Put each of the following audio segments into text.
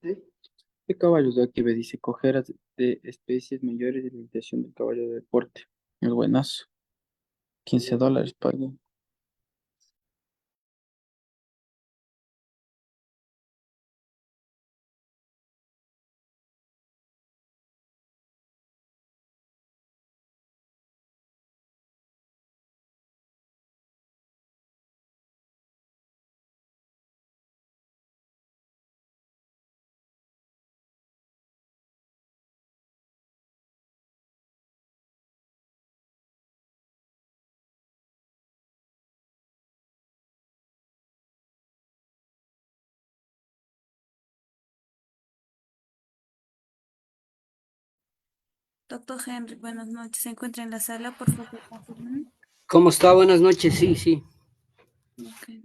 Sí. ¿Qué caballos de aquí me dice? Cojeras de especies mayores de limitación del caballo de deporte. El buenazo. $15 pago. Doctor Henry, buenas noches. Se encuentra en la sala, por favor, confirme. ¿Cómo está? Buenas noches, sí, sí. Ok.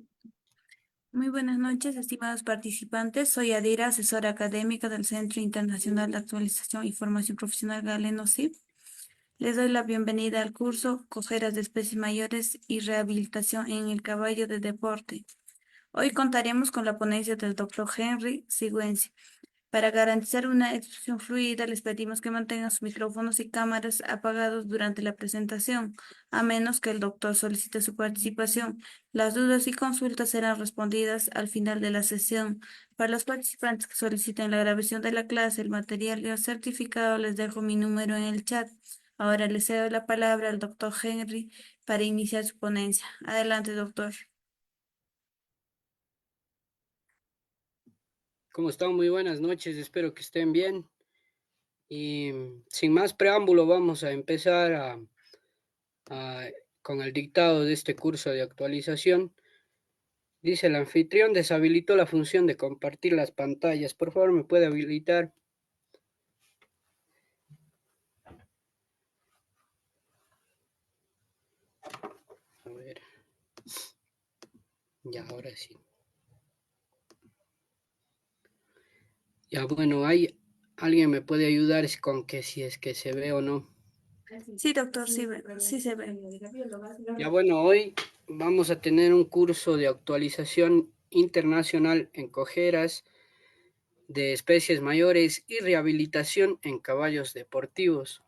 Muy buenas noches, estimados participantes. Soy Adira, asesora académica del Centro Internacional de Actualización y Formación Profesional Galeno CIP. Les doy la bienvenida al curso Cojeras de Especies Mayores y Rehabilitación en el Caballo de Deporte. Hoy contaremos con la ponencia del doctor Henry Sigüenza. Para garantizar una expresión fluida, les pedimos que mantengan sus micrófonos y cámaras apagados durante la presentación, a menos que el doctor solicite su participación. Las dudas y consultas serán respondidas al final de la sesión. Para los participantes que soliciten la grabación de la clase, el material y el certificado, les dejo mi número en el chat. Ahora le cedo la palabra al doctor Henry para iniciar su ponencia. Adelante, doctor. ¿Cómo están? Muy buenas noches, espero que estén bien. Y sin más preámbulo, vamos a empezar a- con el dictado de este curso de actualización. Dice, el anfitrión deshabilitó la función de compartir las pantallas. Por favor, ¿me puede habilitar? A ver, ya, ahora sí. Ya, bueno, alguien me puede ayudar con que si es que se ve o no. Sí, doctor, sí se ve. Ya, bueno, hoy vamos a tener un curso de actualización internacional en cojeras de especies mayores y rehabilitación en caballos deportivos.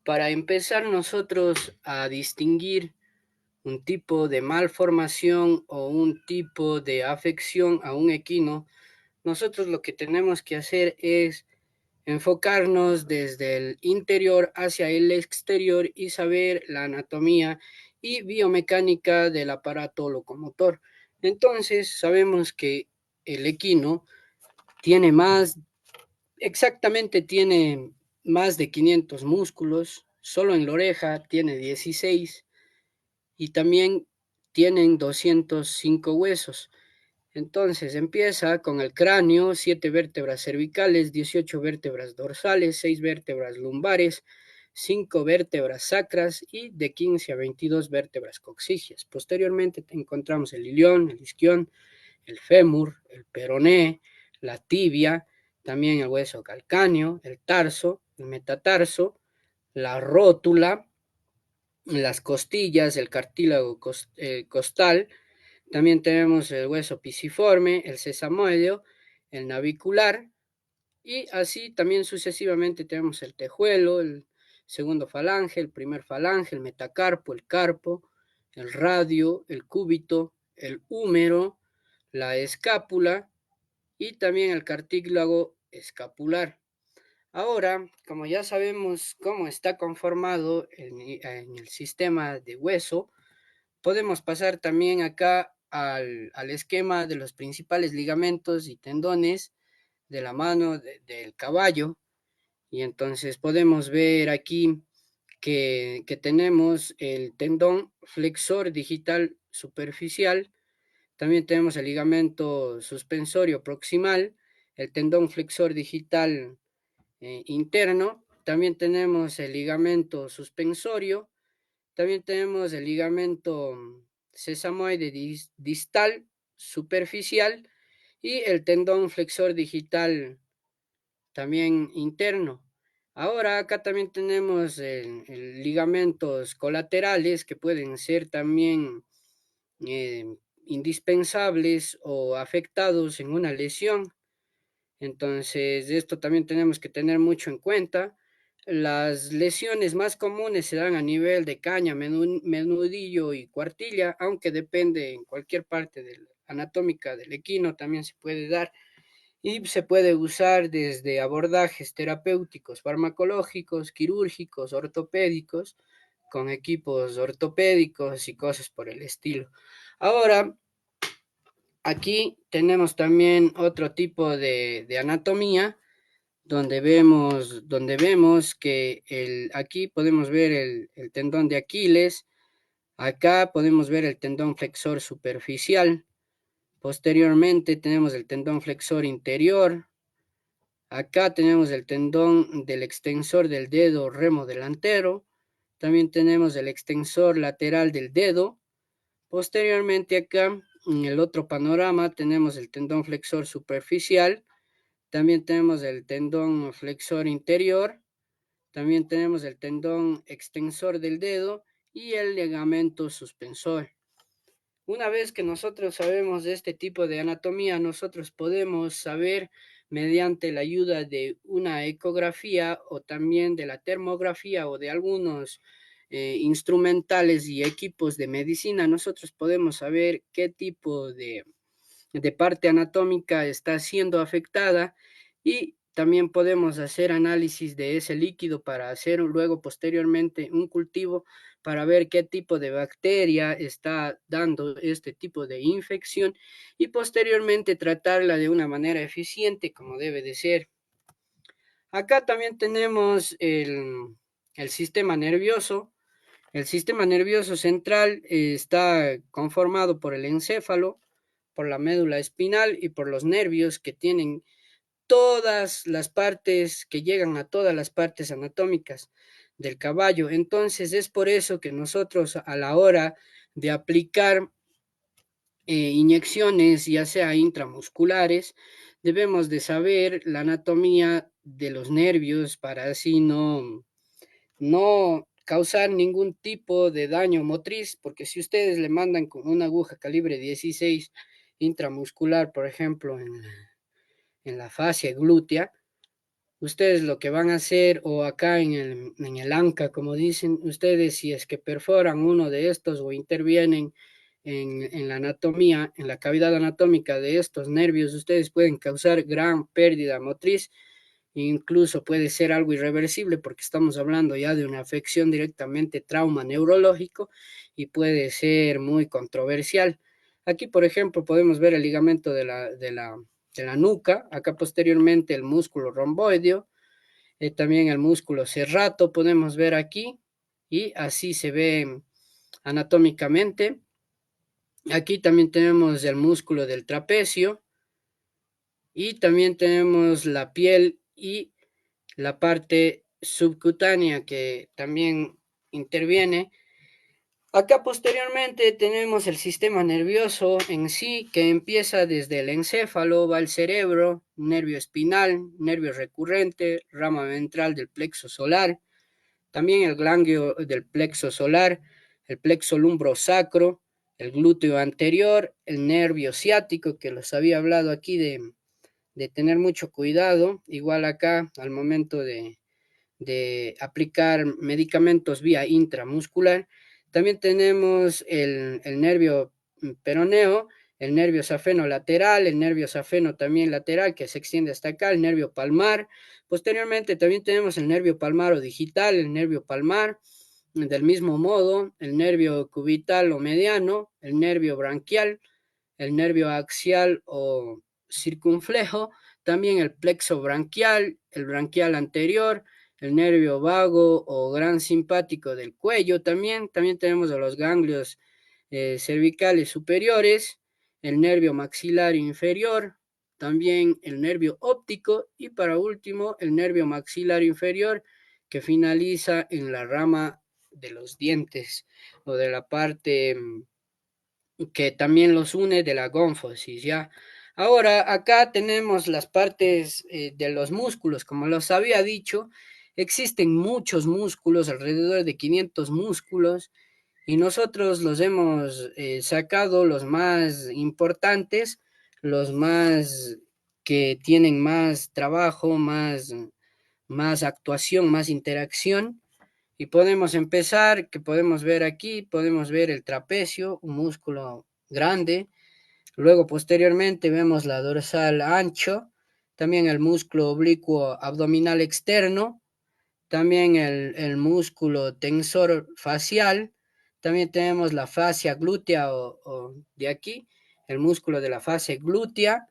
Para empezar nosotros a distinguir un tipo de malformación o un tipo de afección a un equino, nosotros lo que tenemos que hacer es enfocarnos desde el interior hacia el exterior y saber la anatomía y biomecánica del aparato locomotor. Entonces sabemos que el equino tiene exactamente más de 500 músculos, solo en la oreja tiene 16 y también tienen 205 huesos. Entonces empieza con el cráneo, 7 vértebras cervicales, 18 vértebras dorsales, 6 vértebras lumbares, 5 vértebras sacras y de 15 a 22 vértebras coxígeas. Posteriormente encontramos el ilión, el isquión, el fémur, el peroné, la tibia, también el hueso calcáneo, el tarso, el metatarso, la rótula, las costillas, el cartílago costal, también tenemos el hueso pisiforme, el sesamoideo, el navicular, y así también sucesivamente tenemos el tejuelo, el segundo falange, el primer falange, el metacarpo, el carpo, el radio, el cúbito, el húmero, la escápula y también el cartílago escapular. Ahora, como ya sabemos cómo está conformado en el sistema de hueso, podemos pasar también acá al esquema de los principales ligamentos y tendones de la mano del caballo. Y entonces podemos ver aquí que tenemos el tendón flexor digital superficial, también tenemos el ligamento suspensorio proximal, el tendón flexor digital interno, también tenemos el ligamento suspensorio, también tenemos el ligamento sesamoide distal superficial y el tendón flexor digital también interno. Ahora acá también tenemos ligamentos colaterales que pueden ser también eh, indispensables o afectados en una lesión. Entonces, esto también tenemos que tener mucho en cuenta. Las lesiones más comunes se dan a nivel de caña, menudillo y cuartilla, aunque depende en cualquier parte anatómica del equino, también se puede dar y se puede usar desde abordajes terapéuticos, farmacológicos, quirúrgicos, ortopédicos, con equipos ortopédicos y cosas por el estilo. Ahora, aquí tenemos también otro tipo de anatomía donde vemos que aquí podemos ver el tendón de Aquiles, acá podemos ver el tendón flexor superficial, posteriormente tenemos el tendón flexor interior, acá tenemos el tendón del extensor del dedo remo delantero, también tenemos el extensor lateral del dedo, posteriormente acá en el otro panorama tenemos el tendón flexor superficial, también tenemos el tendón flexor interior, también tenemos el tendón extensor del dedo y el ligamento suspensor. Una vez que nosotros sabemos de este tipo de anatomía, nosotros podemos saber mediante la ayuda de una ecografía o también de la termografía o de algunos instrumentales y equipos de medicina, nosotros podemos saber qué tipo de parte anatómica está siendo afectada y también podemos hacer análisis de ese líquido para hacer luego posteriormente un cultivo para ver qué tipo de bacteria está dando este tipo de infección y posteriormente tratarla de una manera eficiente como debe de ser. Acá también tenemos el sistema nervioso. El sistema nervioso central está conformado por el encéfalo, por la médula espinal y por los nervios que tienen todas las partes, que llegan a todas las partes anatómicas del caballo. Entonces es por eso que nosotros a la hora de aplicar inyecciones, ya sea intramusculares, debemos de saber la anatomía de los nervios para así no causar ningún tipo de daño motriz, porque si ustedes le mandan con una aguja calibre 16 intramuscular, por ejemplo, en la fascia glútea, ustedes lo que van a hacer, o acá en el anca, como dicen, ustedes si es que perforan uno de estos o intervienen en la anatomía, en la cavidad anatómica de estos nervios, ustedes pueden causar gran pérdida motriz, incluso puede ser algo irreversible porque estamos hablando ya de una afección directamente trauma neurológico y puede ser muy controversial. Aquí, por ejemplo, podemos ver el ligamento de la nuca, acá posteriormente el músculo romboideo, también el músculo serrato podemos ver aquí y así se ve anatómicamente. Aquí también tenemos el músculo del trapecio y también tenemos la piel y la parte subcutánea que también interviene. Acá posteriormente tenemos el sistema nervioso en sí, que empieza desde el encéfalo, va al cerebro, nervio espinal, nervio recurrente, rama ventral del plexo solar, también el ganglio del plexo solar, el plexo lumbrosacro, el glúteo anterior, el nervio ciático, que los había hablado aquí de tener mucho cuidado, igual acá al momento de aplicar medicamentos vía intramuscular. También tenemos el nervio peroneo, el nervio safeno lateral, el nervio safeno también lateral que se extiende hasta acá, el nervio palmar. Posteriormente también tenemos el nervio palmar o digital, el nervio palmar. Del mismo modo, el nervio cubital o mediano, el nervio branquial, el nervio axial o circunflejo, también el plexo branquial, el branquial anterior, el nervio vago o gran simpático del cuello también tenemos a los ganglios cervicales superiores, el nervio maxilar inferior, también el nervio óptico y para último el nervio maxilar inferior que finaliza en la rama de los dientes o de la parte que también los une de la gónfosis, ¿ya? Ahora, acá tenemos las partes de los músculos, como los había dicho, existen muchos músculos, alrededor de 500 músculos, y nosotros los hemos sacado los más importantes, los más que tienen más trabajo, más actuación, más interacción. Y podemos empezar, que podemos ver aquí, podemos ver el trapecio, un músculo grande. Luego, posteriormente, vemos la dorsal ancho, también el músculo oblicuo abdominal externo, también el músculo tensor facial, también tenemos la fascia glútea o de aquí, el músculo de la fascia glútea,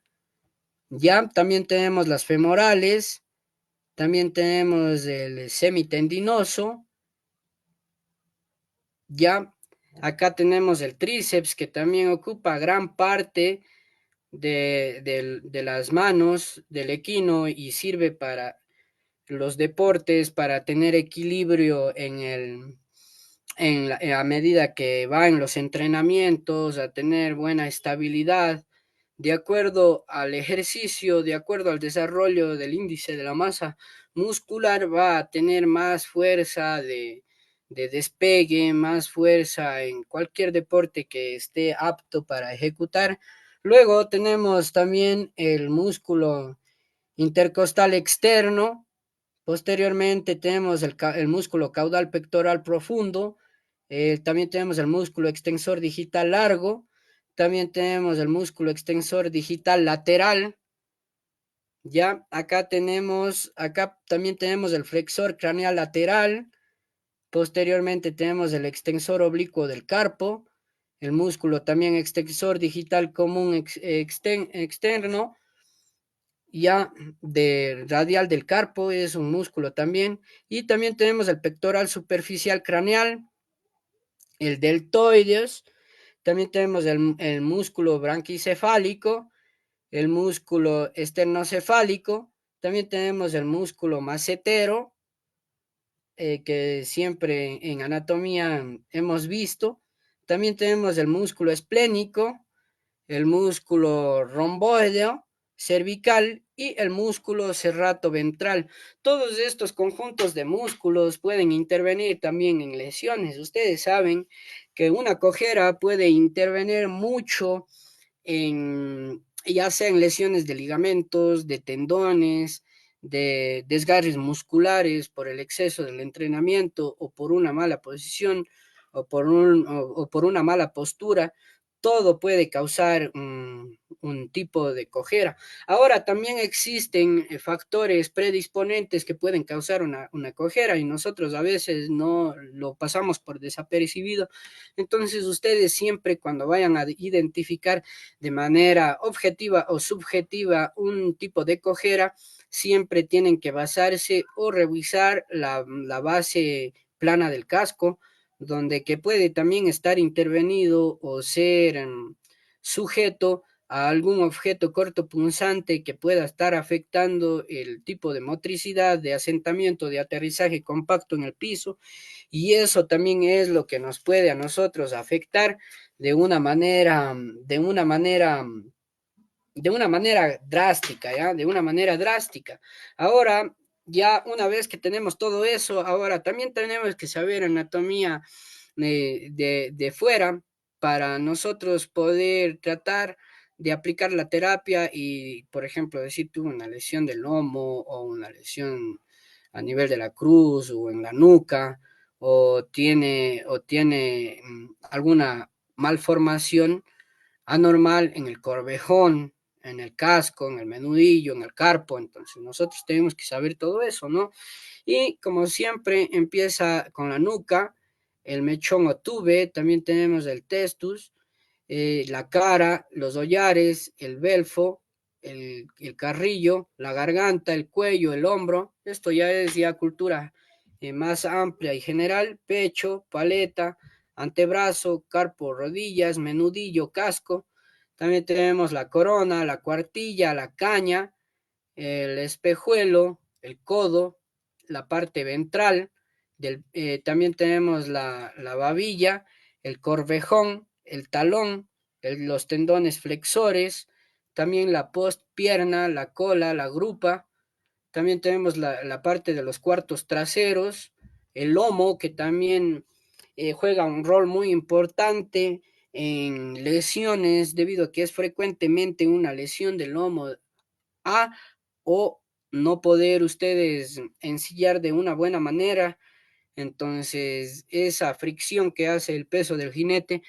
ya también tenemos las femorales, también tenemos el semitendinoso, ya acá tenemos el tríceps que también ocupa gran parte de las manos del equino y sirve para los deportes, para tener equilibrio a medida que va en los entrenamientos, a tener buena estabilidad, de acuerdo al ejercicio, de acuerdo al desarrollo del índice de la masa muscular, va a tener más fuerza de despegue, más fuerza en cualquier deporte que esté apto para ejecutar. Luego tenemos también el músculo intercostal externo. Posteriormente tenemos el músculo caudal pectoral profundo, también tenemos el músculo extensor digital largo, también tenemos el músculo extensor digital lateral, ya acá también tenemos el flexor craneal lateral, posteriormente tenemos el extensor oblicuo del carpo, el músculo también extensor digital común externo, ya de radial del carpo, es un músculo también, y también tenemos el pectoral superficial craneal, el deltoides, también tenemos el músculo branquicefálico, el músculo esternocefálico, también tenemos el músculo macetero, que siempre en anatomía hemos visto, también tenemos el músculo esplénico, el músculo romboideo cervical y el músculo serrato ventral. Todos estos conjuntos de músculos pueden intervenir también en lesiones. Ustedes saben que una cojera puede intervenir mucho ya sea en lesiones de ligamentos, de tendones, de desgarres musculares por el exceso del entrenamiento o por una mala posición o por una mala postura. Todo puede causar un tipo de cojera. Ahora también existen factores predisponentes que pueden causar una cojera y nosotros a veces no lo pasamos por desapercibido. Entonces ustedes siempre cuando vayan a identificar de manera objetiva o subjetiva un tipo de cojera, siempre tienen que basarse o revisar la base plana del casco, donde que puede también estar intervenido o ser sujeto a algún objeto cortopunzante que pueda estar afectando el tipo de motricidad, de asentamiento, de aterrizaje compacto en el piso, y eso también es lo que nos puede a nosotros afectar de una manera drástica, ¿ya? De una manera drástica. Ahora, ya una vez que tenemos todo eso, ahora también tenemos que saber anatomía de fuera para nosotros poder tratar de aplicar la terapia y, por ejemplo, decir tuvo una lesión del lomo o una lesión a nivel de la cruz o en la nuca o tiene alguna malformación anormal en el corvejón, en el casco, en el menudillo, en el carpo. Entonces nosotros tenemos que saber todo eso, ¿no? Y como siempre empieza con la nuca, el mechón o tube, también tenemos el testus, la cara, los hollares, el belfo, el carrillo, la garganta, el cuello, el hombro. Esto ya es ya cultura más amplia y general, pecho, paleta, antebrazo, carpo, rodillas, menudillo, casco. También tenemos la corona, la cuartilla, la caña, el espejuelo, el codo, la parte ventral, también tenemos la babilla, el corvejón, el talón, los tendones flexores, también la postpierna, la cola, la grupa, también tenemos la parte de los cuartos traseros, el lomo, que también juega un rol muy importante en lesiones debido a que es frecuentemente una lesión del lomo A o no poder ustedes ensillar de una buena manera. Entonces, esa fricción que hace el peso del jinete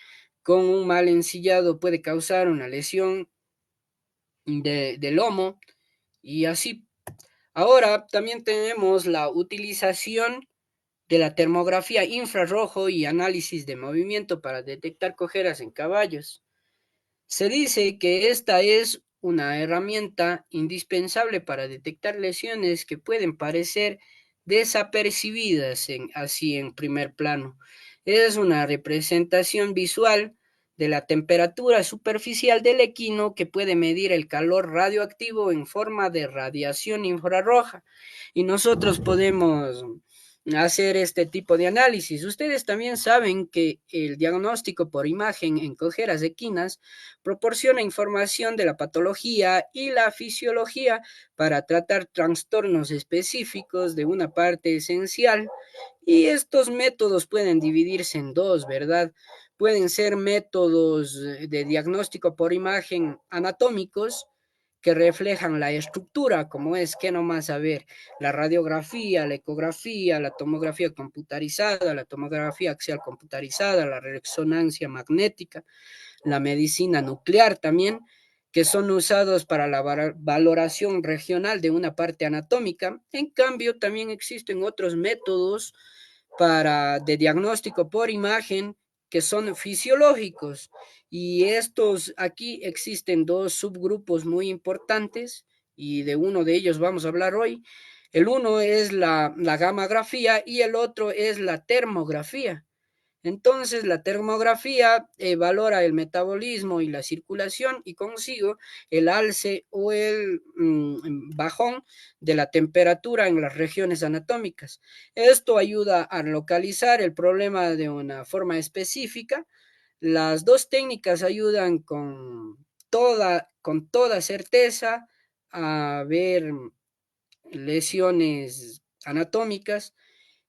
con un mal ensillado puede causar una lesión de lomo y así. Ahora también tenemos la utilización de la termografía infrarrojo y análisis de movimiento para detectar cojeras en caballos. Se dice que esta es una herramienta indispensable para detectar lesiones que pueden parecer desapercibidas así en primer plano. Es una representación visual de la temperatura superficial del equino que puede medir el calor radioactivo en forma de radiación infrarroja. Y nosotros podemos hacer este tipo de análisis. Ustedes también saben que el diagnóstico por imagen en cojeras equinas proporciona información de la patología y la fisiología para tratar trastornos específicos de una parte esencial. Y estos métodos pueden dividirse en dos, ¿verdad? Pueden ser métodos de diagnóstico por imagen anatómicos que reflejan la estructura, como es que nomás a ver, la radiografía, la ecografía, la tomografía computarizada, la tomografía axial computarizada, la resonancia magnética, la medicina nuclear también, que son usados para la valoración regional de una parte anatómica. En cambio, también existen otros métodos de diagnóstico por imagen que son fisiológicos. Y estos aquí existen dos subgrupos muy importantes y de uno de ellos vamos a hablar hoy. El uno es la gamografía y el otro es la termografía. Entonces, la termografía valora el metabolismo y la circulación y consigo el alce o el bajón de la temperatura en las regiones anatómicas. Esto ayuda a localizar el problema de una forma específica. Las dos técnicas ayudan con toda certeza a ver lesiones anatómicas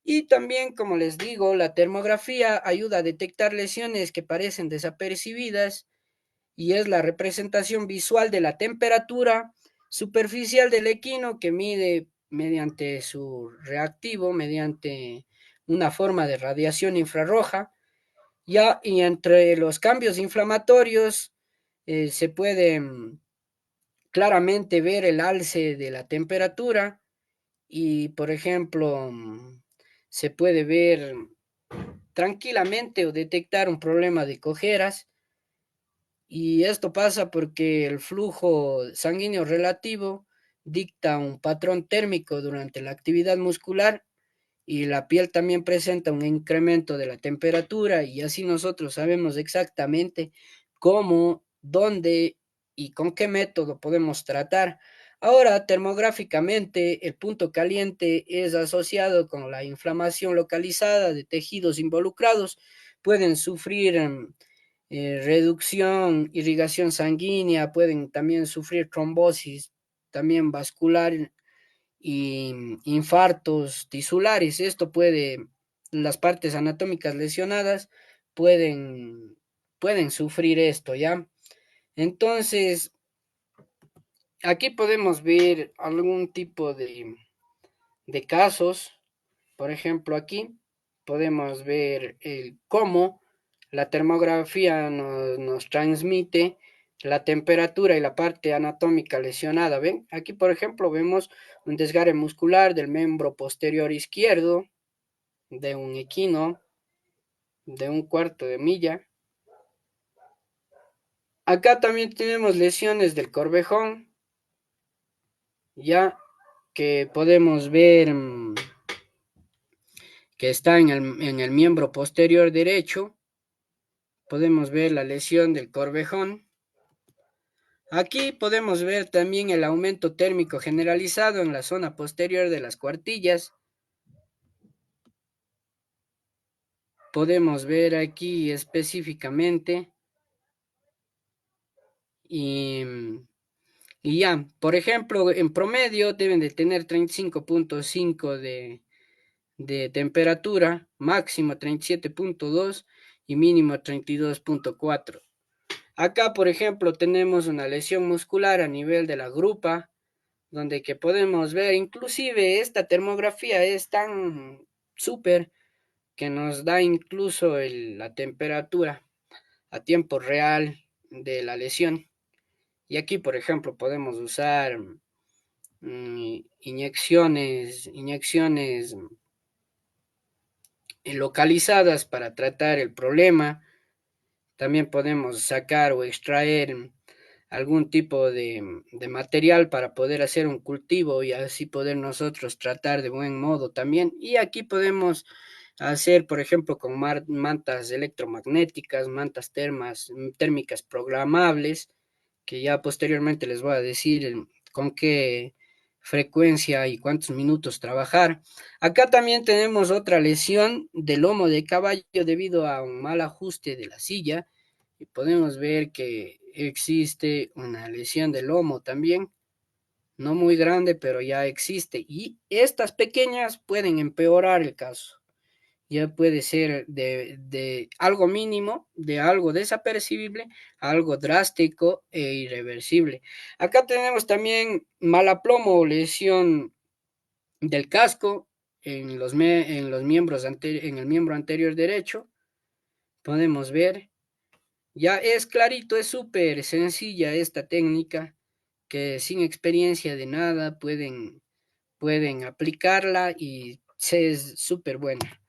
y también, como les digo, la termografía ayuda a detectar lesiones que parecen desapercibidas y es la representación visual de la temperatura superficial del equino que mide mediante su reactivo, mediante una forma de radiación infrarroja. Ya, y entre los cambios inflamatorios se puede claramente ver el alce de la temperatura y, por ejemplo, se puede ver tranquilamente o detectar un problema de cojeras. Y esto pasa porque el flujo sanguíneo relativo dicta un patrón térmico durante la actividad muscular y la piel también presenta un incremento de la temperatura y así nosotros sabemos exactamente cómo, dónde y con qué método podemos tratar. Ahora, termográficamente, el punto caliente es asociado con la inflamación localizada de tejidos involucrados. Pueden sufrir reducción, irrigación sanguínea, pueden también sufrir trombosis, también vascular y infartos tisulares. Las partes anatómicas lesionadas pueden sufrir esto, ¿ya? Entonces, aquí podemos ver algún tipo de casos. Por ejemplo, aquí podemos ver cómo la termografía nos transmite la temperatura y la parte anatómica lesionada. ¿Ven? Aquí, por ejemplo, vemos un desgarre muscular del miembro posterior izquierdo de un equino de un cuarto de milla. Acá también tenemos lesiones del corvejón, ya que podemos ver que está en el miembro posterior derecho. Podemos ver la lesión del corvejón. Aquí podemos ver también el aumento térmico generalizado en la zona posterior de las cuartillas. Podemos ver aquí específicamente y, y ya, por ejemplo, en promedio deben de tener 35.5 de de temperatura, máximo 37.2 y mínimo 32.4. Acá, por ejemplo, tenemos una lesión muscular a nivel de la grupa, donde que podemos ver, inclusive esta termografía es tan súper que nos da incluso la temperatura a tiempo real de la lesión. Y aquí, por ejemplo, podemos usar inyecciones localizadas para tratar el problema. También podemos sacar o extraer algún tipo de material para poder hacer un cultivo y así poder nosotros tratar de buen modo también. Y aquí podemos hacer, por ejemplo, con mantas electromagnéticas, mantas térmicas programables, que ya posteriormente les voy a decir con qué frecuencia y cuántos minutos trabajar. Acá también tenemos otra lesión del lomo de caballo debido a un mal ajuste de la silla y podemos ver que existe una lesión del lomo también, no muy grande, pero ya existe. Y estas pequeñas pueden empeorar el caso. Ya puede ser de algo mínimo, de algo desapercibible, a algo drástico e irreversible. Acá tenemos también malaplomo o lesión del casco en los miembros en el miembro anterior derecho. Podemos ver, ya es clarito, es súper sencilla esta técnica que sin experiencia de nada pueden aplicarla y es súper buena.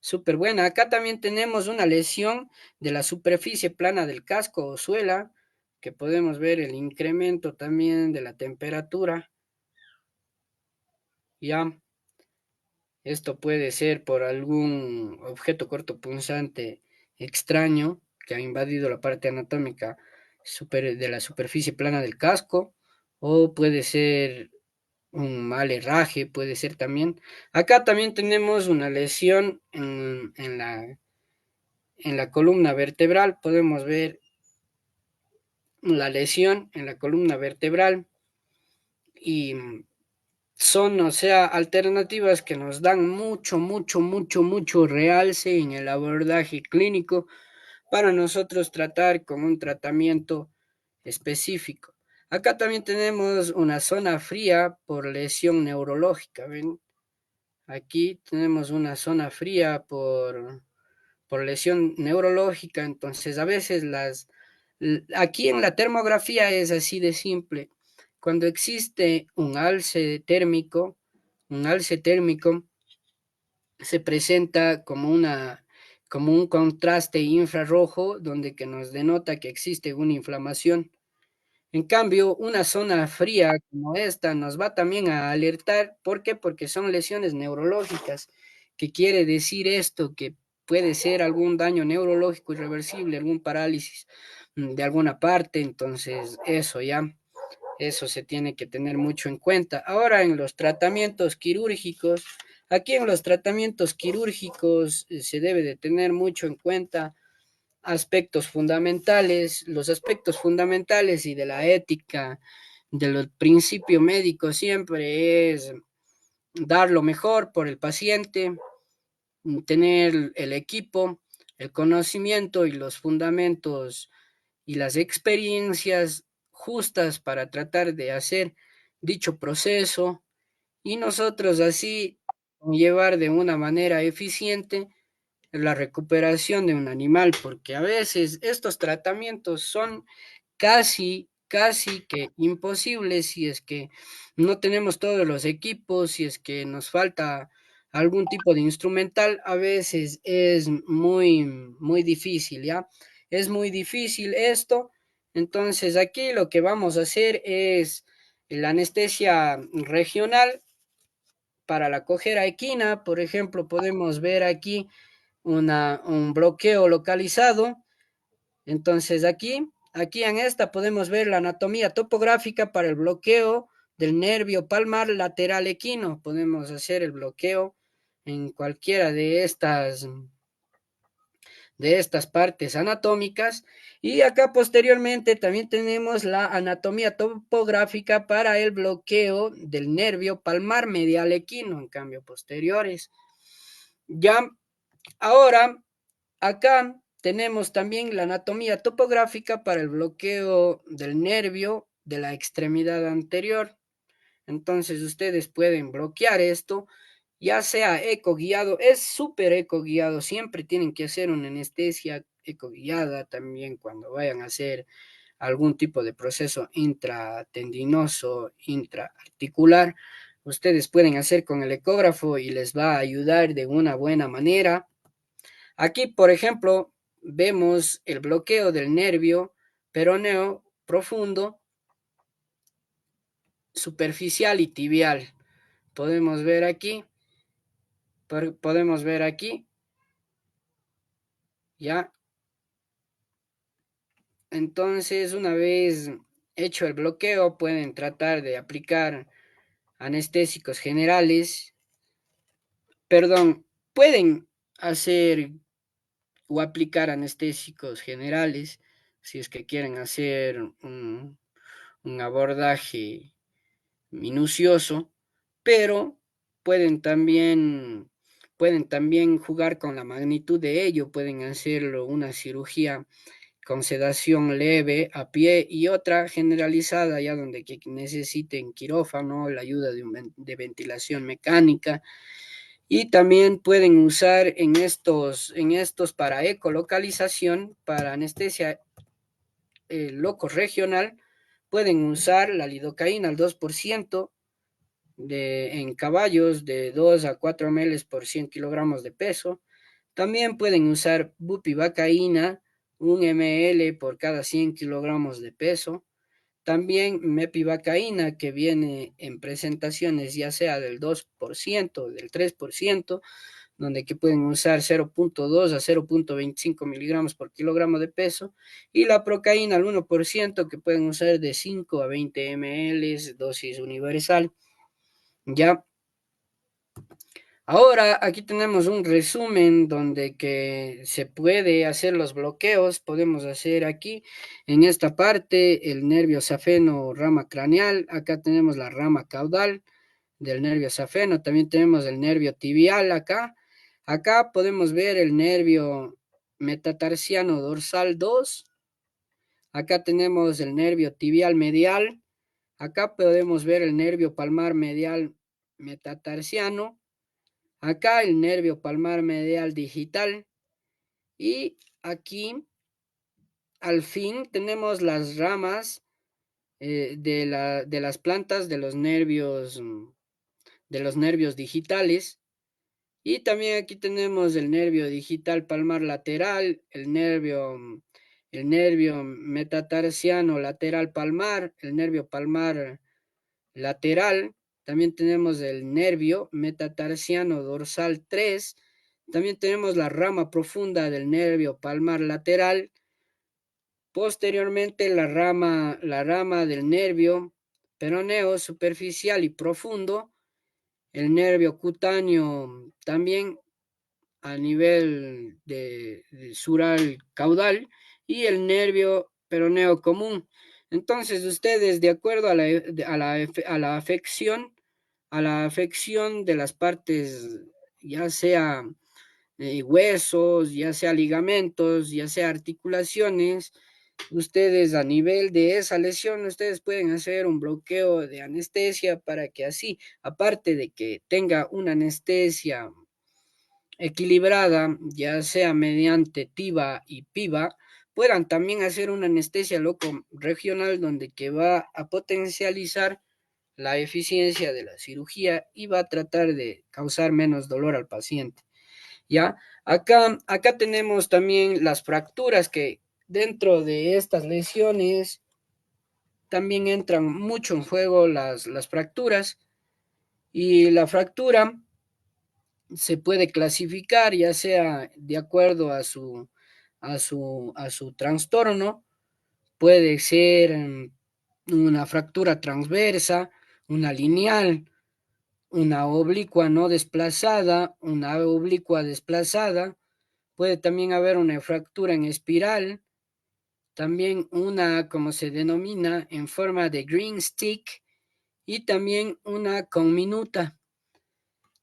Súper buena. Acá también tenemos una lesión de la superficie plana del casco o suela, que podemos ver el incremento también de la temperatura. Ya, esto puede ser por algún objeto cortopunzante extraño que ha invadido la parte anatómica de la superficie plana del casco, o puede ser un mal herraje, puede ser también. Acá también tenemos una lesión en la columna vertebral. Podemos ver la lesión en la columna vertebral y son, o sea, alternativas que nos dan mucho realce en el abordaje clínico para nosotros tratar con un tratamiento específico. Acá también tenemos una zona fría por lesión neurológica, ¿ven? Aquí tenemos una zona fría por lesión neurológica, entonces a veces aquí en la termografía es así de simple. Cuando existe un alce térmico se presenta como un contraste infrarrojo donde que nos denota que existe una inflamación. En cambio, una zona fría como esta nos va también a alertar. ¿Por qué? Porque son lesiones neurológicas. ¿Qué quiere decir esto? Que puede ser algún daño neurológico irreversible, algún parálisis de alguna parte. Entonces, eso se tiene que tener mucho en cuenta. Ahora, en los tratamientos quirúrgicos, aquí en los tratamientos quirúrgicos se debe de tener mucho en cuenta aspectos fundamentales, los aspectos fundamentales y de la ética, del principio médico siempre es dar lo mejor por el paciente, tener el equipo, el conocimiento y los fundamentos y las experiencias justas para tratar de hacer dicho proceso y nosotros así llevar de una manera eficiente la recuperación de un animal, porque a veces estos tratamientos son casi que imposibles si es que no tenemos todos los equipos, si es que nos falta algún tipo de instrumental, a veces es muy difícil, ¿ya? Es muy difícil esto, entonces aquí lo que vamos a hacer es la anestesia regional para la cojera equina, por ejemplo, podemos ver aquí un bloqueo localizado. Entonces aquí en esta podemos ver la anatomía topográfica para el bloqueo del nervio palmar lateral equino. Podemos hacer el bloqueo en cualquiera de estas partes anatómicas. Y acá posteriormente también tenemos la anatomía topográfica para el bloqueo del nervio palmar medial equino, en cambio posteriores. Ya, ahora acá tenemos también la anatomía topográfica para el bloqueo del nervio de la extremidad anterior. Entonces ustedes pueden bloquear esto, ya sea eco guiado, es súper eco guiado, siempre tienen que hacer una anestesia eco guiada también cuando vayan a hacer algún tipo de proceso intratendinoso, intraarticular. Ustedes pueden hacer con el ecógrafo y les va a ayudar de una buena manera. Aquí, por ejemplo, vemos el bloqueo del nervio peroneo profundo, superficial y tibial. Podemos ver aquí, ¿ya? Entonces, una vez hecho el bloqueo, pueden tratar de aplicar anestésicos generales, perdón, pueden hacer o aplicar anestésicos generales si es que quieren hacer un abordaje minucioso, pero pueden también, pueden también jugar con la magnitud de ello, pueden hacerlo una cirugía con sedación leve a pie y otra generalizada, ya donde que necesiten quirófano, la ayuda de ventilación mecánica. Y también pueden usar en estos para ecolocalización, para anestesia loco regional, pueden usar la lidocaína al 2% en caballos de 2 a 4 ml por 100 kilogramos de peso. También pueden usar bupivacaína, 1 ml por cada 100 kilogramos de peso. También mepivacaína, que viene en presentaciones ya sea del 2%, del 3%, donde que pueden usar 0.2 a 0.25 miligramos por kilogramo de peso, y la procaína al 1%, que pueden usar de 5 a 20 ml, dosis universal. Ya, ahora aquí tenemos un resumen donde que se puede hacer los bloqueos. Podemos hacer aquí en esta parte el nervio safeno rama craneal. Acá tenemos la rama caudal del nervio safeno. También tenemos el nervio tibial acá. Acá podemos ver el nervio metatarsiano dorsal 2. Acá tenemos el nervio tibial medial. Acá podemos ver el nervio palmar medial metatarsiano. Acá el nervio palmar medial digital. Y aquí al fin tenemos las ramas de las plantas de los nervios digitales. Y también aquí tenemos el nervio digital palmar lateral, el nervio metatarsiano lateral palmar, el nervio palmar lateral. También tenemos el nervio metatarsiano dorsal 3. También tenemos la rama profunda del nervio palmar lateral. Posteriormente la rama del nervio peroneo superficial y profundo, el nervio cutáneo también a nivel de sural caudal, y el nervio peroneo común. Entonces ustedes, de acuerdo a a la afección de las partes, ya sea huesos, ya sea ligamentos, ya sea articulaciones, ustedes a nivel de esa lesión, ustedes pueden hacer un bloqueo de anestesia para que así, aparte de que tenga una anestesia equilibrada, ya sea mediante TIVA y PIVA, puedan también hacer una anestesia loco regional donde que va a potencializar la eficiencia de la cirugía y va a tratar de causar menos dolor al paciente. ¿Ya? Acá tenemos también las fracturas, que dentro de estas lesiones también entran mucho en juego las fracturas, y la fractura se puede clasificar ya sea de acuerdo a su trastorno. Puede ser una fractura transversa, una lineal, una oblicua no desplazada, una oblicua desplazada. Puede también haber una fractura en espiral, también una, como se denomina, en forma de green stick, y también una conminuta.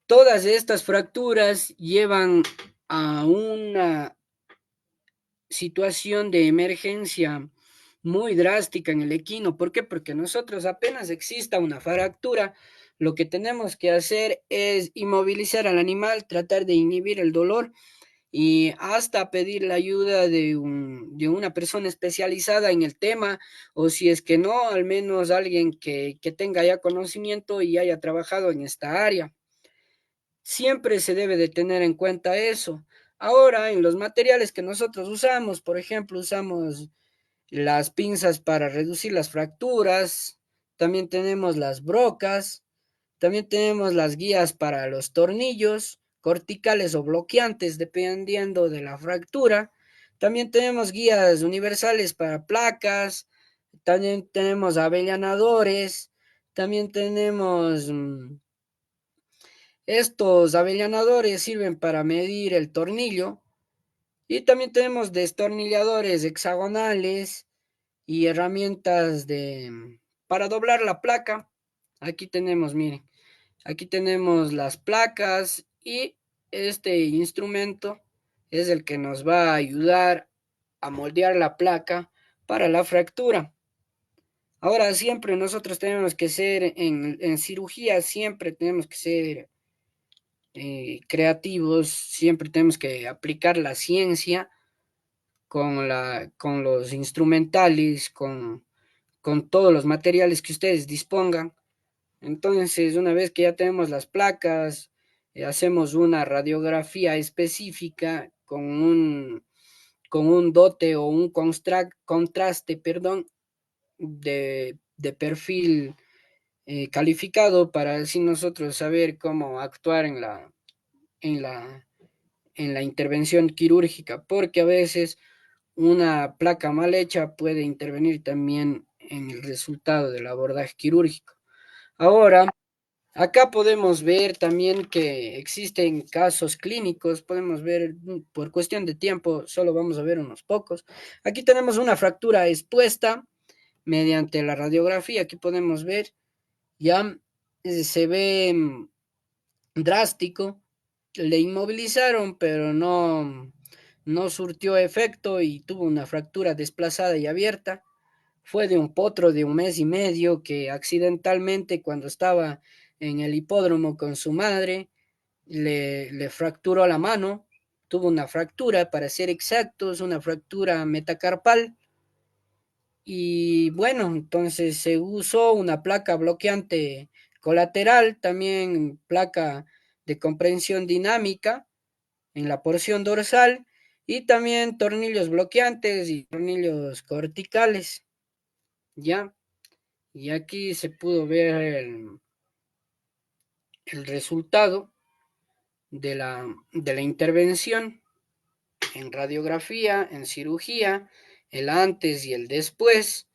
Todas estas fracturas llevan a una situación de emergencia muy drástica en el equino. ¿Por qué? Porque nosotros apenas exista una fractura, lo que tenemos que hacer es inmovilizar al animal, tratar de inhibir el dolor y hasta pedir la ayuda de una persona especializada en el tema, o si es que no, al menos alguien que tenga ya conocimiento y haya trabajado en esta área. Siempre se debe de tener en cuenta eso. Ahora, en los materiales que nosotros usamos, por ejemplo, usamos las pinzas para reducir las fracturas, también tenemos las brocas, también tenemos las guías para los tornillos corticales o bloqueantes, dependiendo de la fractura. También tenemos guías universales para placas, también tenemos avellanadores, también tenemos estos avellanadores sirven para medir el tornillo y también tenemos destornilladores hexagonales y herramientas para doblar la placa. Aquí tenemos, miren, aquí tenemos las placas y este instrumento es el que nos va a ayudar a moldear la placa para la fractura. Ahora siempre nosotros tenemos que ser en cirugía, siempre tenemos que ser creativos, siempre tenemos que aplicar la ciencia con los instrumentales, con todos los materiales que ustedes dispongan. Entonces, una vez que ya tenemos las placas, hacemos una radiografía específica con un dote o un contraste, perdón, de perfil calificado para así nosotros saber cómo actuar en la, en la intervención quirúrgica, porque a veces una placa mal hecha puede intervenir también en el resultado del abordaje quirúrgico. Ahora, acá podemos ver también que existen casos clínicos, podemos ver por cuestión de tiempo, solo vamos a ver unos pocos. Aquí tenemos una fractura expuesta mediante la radiografía, aquí podemos ver, ya se ve drástico, le inmovilizaron, pero no surtió efecto y tuvo una fractura desplazada y abierta. Fue de un potro de 1 mes y medio que accidentalmente cuando estaba en el hipódromo con su madre, le fracturó la mano, tuvo una fractura, para ser exactos, una fractura metacarpal. Y bueno, entonces se usó una placa bloqueante colateral, también placa de comprensión dinámica en la porción dorsal y también tornillos bloqueantes y tornillos corticales, ¿ya? Y aquí se pudo ver el resultado de la intervención en radiografía, en cirugía, el antes y el después,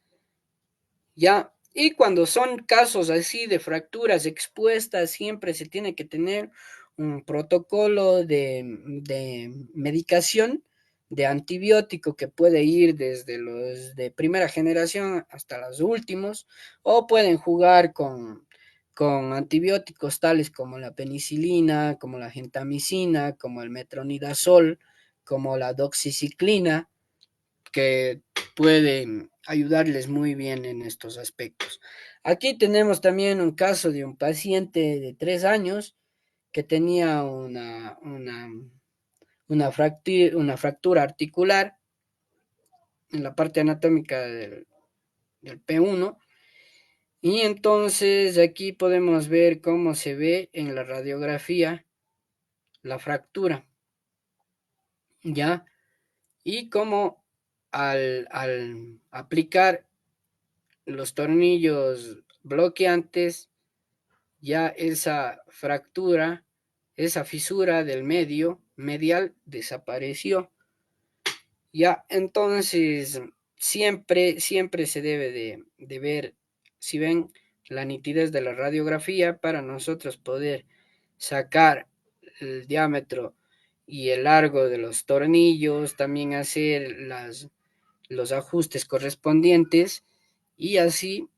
¿ya? Y cuando son casos así de fracturas expuestas, siempre se tiene que tener un protocolo de medicación de antibiótico que puede ir desde los de primera generación hasta los últimos, o pueden jugar con antibióticos tales como la penicilina, como la gentamicina, como el metronidazol, como la doxiciclina, que pueden ayudarles muy bien en estos aspectos. Aquí tenemos también un caso de un paciente de 3 años que tenía una fractura articular en la parte anatómica del P1. Y entonces aquí podemos ver cómo se ve en la radiografía la fractura, ¿ya? Y cómo al aplicar los tornillos bloqueantes, ya esa fractura, esa fisura del medio medial desapareció. Ya, entonces siempre se debe de ver, si ven, la nitidez de la radiografía para nosotros poder sacar el diámetro y el largo de los tornillos, también hacer los ajustes correspondientes y así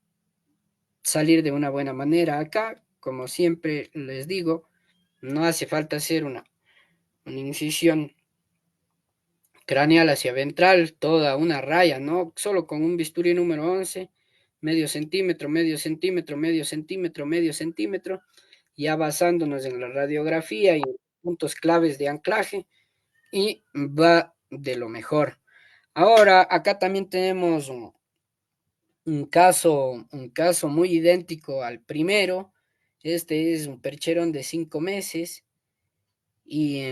salir de una buena manera. Acá, como siempre les digo, no hace falta hacer una incisión craneal hacia ventral, toda una raya, ¿no? Solo con un bisturí número 11, medio centímetro, medio centímetro, medio centímetro, medio centímetro, ya basándonos en la radiografía y puntos claves de anclaje, y va de lo mejor. Ahora, acá también tenemos un caso muy idéntico al primero. Este es un percherón de 5 meses y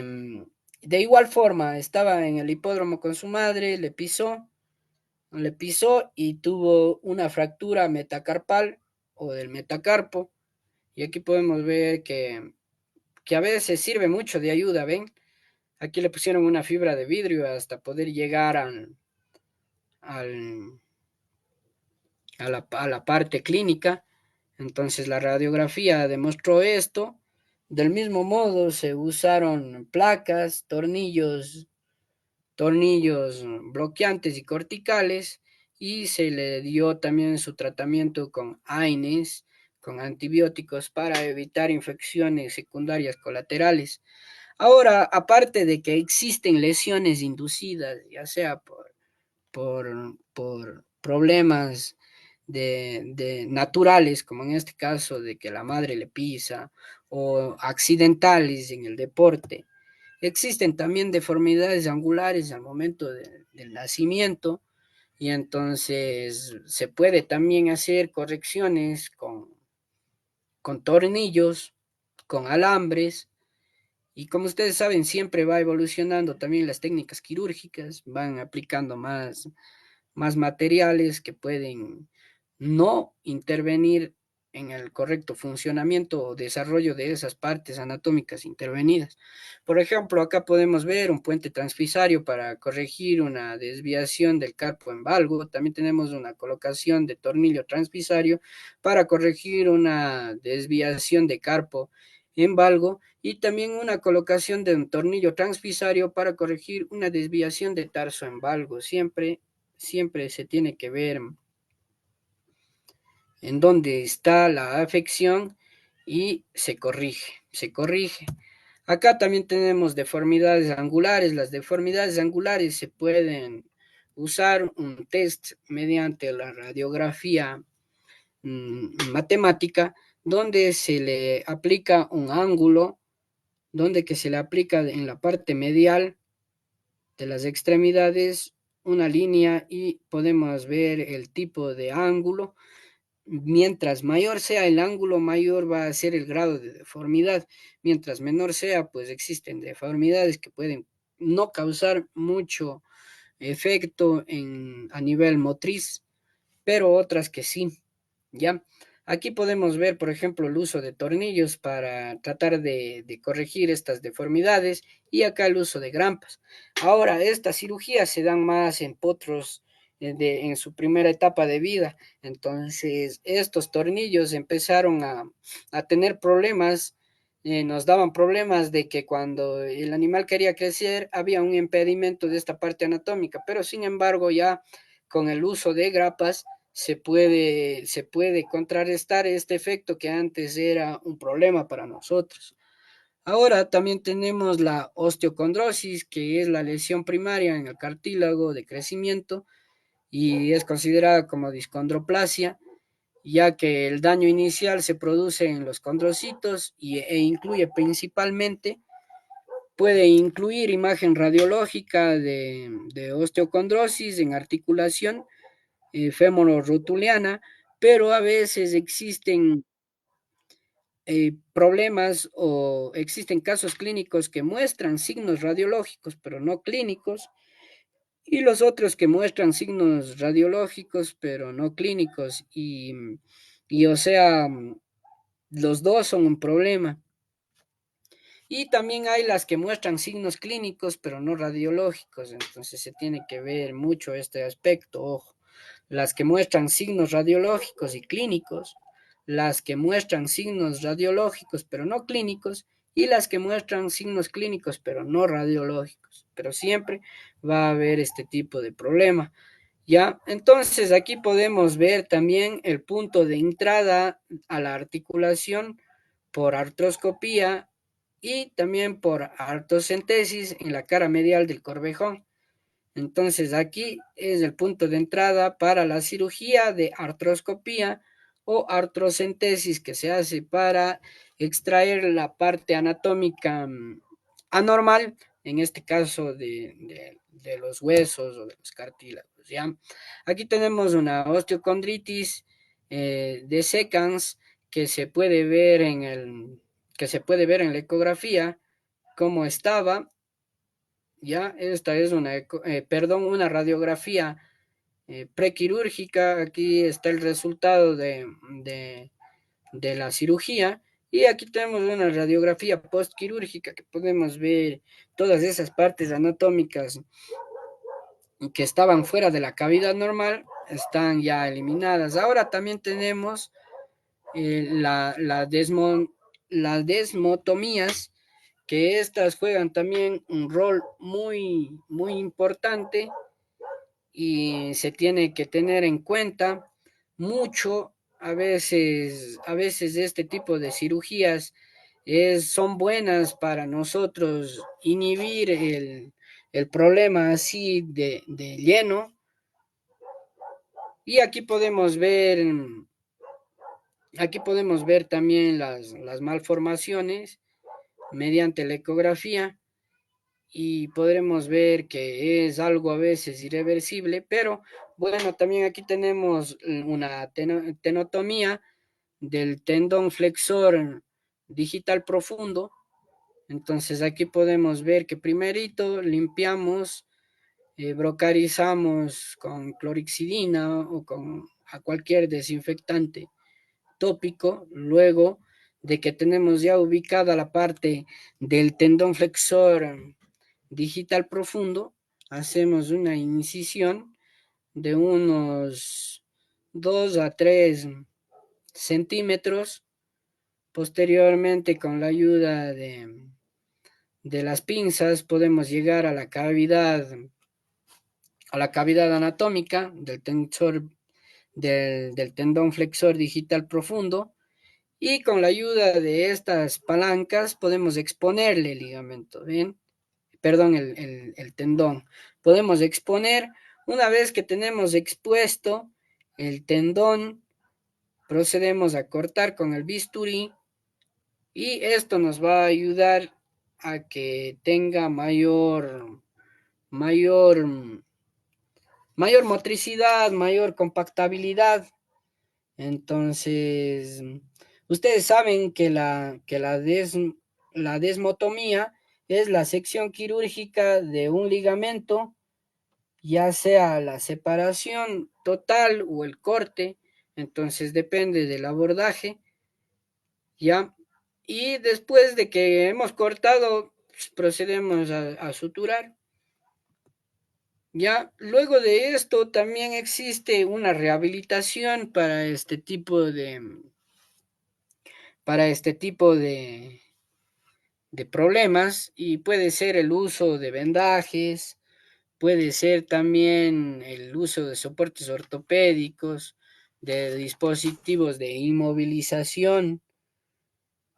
de igual forma estaba en el hipódromo con su madre, le pisó y tuvo una fractura metacarpal o del metacarpo. Y aquí podemos ver que a veces sirve mucho de ayuda, ¿ven? Aquí le pusieron una fibra de vidrio hasta poder llegar al, a la parte clínica. Entonces la radiografía demostró esto. Del mismo modo se usaron placas, tornillos bloqueantes y corticales, y se le dio también su tratamiento con AINES, con antibióticos para evitar infecciones secundarias colaterales. Ahora, aparte de que existen lesiones inducidas, ya sea por problemas de naturales, como en este caso de que la madre le pisa, o accidentales en el deporte, existen también deformidades angulares al momento del nacimiento, y entonces se puede también hacer correcciones con tornillos, con alambres, y como ustedes saben, siempre va evolucionando también las técnicas quirúrgicas, van aplicando más materiales que pueden no intervenir en el correcto funcionamiento o desarrollo de esas partes anatómicas intervenidas. Por ejemplo, acá podemos ver un puente transfisario para corregir una desviación del carpo en valgo. También tenemos una colocación de tornillo transfisario para corregir una desviación de carpo en valgo, y también una colocación de un tornillo transfisario para corregir una desviación de tarso en valgo. Siempre se tiene que ver en dónde está la afección y se corrige. Acá también tenemos deformidades angulares. Las deformidades angulares se pueden usar un test mediante la radiografía matemática, donde se le aplica un ángulo, donde que se le aplica en la parte medial de las extremidades una línea, y podemos ver el tipo de ángulo. Mientras mayor sea el ángulo, mayor va a ser el grado de deformidad. Mientras menor sea, pues existen deformidades que pueden no causar mucho efecto a nivel motriz, pero otras que sí, ¿ya? Aquí podemos ver, por ejemplo, el uso de tornillos para tratar de corregir estas deformidades, y acá el uso de grampas. Ahora, estas cirugías se dan más en potros en su primera etapa de vida. Entonces, estos tornillos empezaron a tener problemas, nos daban problemas de que cuando el animal quería crecer había un impedimento de esta parte anatómica, pero sin embargo ya con el uso de grapas se puede contrarrestar este efecto que antes era un problema para nosotros. Ahora también tenemos la osteocondrosis, que es la lesión primaria en el cartílago de crecimiento y es considerada como discondroplasia, ya que el daño inicial se produce en los condrocitos e incluye principalmente, puede incluir imagen radiológica de osteocondrosis en articulación femoro-rotuliana, pero a veces existen problemas o existen casos clínicos que muestran signos radiológicos, pero no clínicos, y los otros que muestran signos radiológicos, pero no clínicos, y o sea, los dos son un problema. Y también hay las que muestran signos clínicos, pero no radiológicos, entonces se tiene que ver mucho este aspecto, ojo. Las que muestran signos radiológicos y clínicos, las que muestran signos radiológicos pero no clínicos, y las que muestran signos clínicos pero no radiológicos. Pero siempre va a haber este tipo de problema. ¿Ya? Entonces aquí podemos ver también el punto de entrada a la articulación por artroscopía y también por artrocentesis en la cara medial del corvejón. Entonces aquí es el punto de entrada para la cirugía de artroscopía o artrocentesis que se hace para extraer la parte anatómica anormal, en este caso de los huesos o de los cartílagos, ¿ya? Aquí tenemos una osteocondritis dissecans que se puede ver que se puede ver en la ecografía cómo estaba. Ya, esta es una radiografía prequirúrgica. Aquí está el resultado de la cirugía. Y aquí tenemos una radiografía postquirúrgica que podemos ver todas esas partes anatómicas que estaban fuera de la cavidad normal, están ya eliminadas. Ahora también tenemos las desmotomías, que estas juegan también un rol muy, muy importante y se tiene que tener en cuenta mucho. A veces este tipo de cirugías son buenas para nosotros inhibir el problema así de lleno. Y aquí podemos ver también las malformaciones mediante la ecografía, y podremos ver que es algo a veces irreversible, pero bueno, también aquí tenemos una tenotomía del tendón flexor digital profundo. Entonces aquí podemos ver que primerito limpiamos, brocarizamos con clorixidina o con a cualquier desinfectante tópico. Luego de que tenemos ya ubicada la parte del tendón flexor digital profundo, hacemos una incisión de unos 2 a 3 centímetros. Posteriormente, con la ayuda de las pinzas, podemos llegar a la cavidad anatómica del tendón flexor digital profundo, y con la ayuda de estas palancas podemos exponerle el ligamento, ¿bien? Perdón, el tendón. Podemos exponer. Una vez que tenemos expuesto el tendón, procedemos a cortar con el bisturí, y esto nos va a ayudar a que tenga mayor, mayor motricidad, mayor compactabilidad. Entonces, ustedes saben que la desmotomía es la sección quirúrgica de un ligamento, ya sea la separación total o el corte. Entonces depende del abordaje, ¿ya? Y después de que hemos cortado, pues, procedemos a suturar. Ya, luego de esto también existe una rehabilitación para este tipo de problemas, y puede ser el uso de vendajes, puede ser también el uso de soportes ortopédicos, de dispositivos de inmovilización.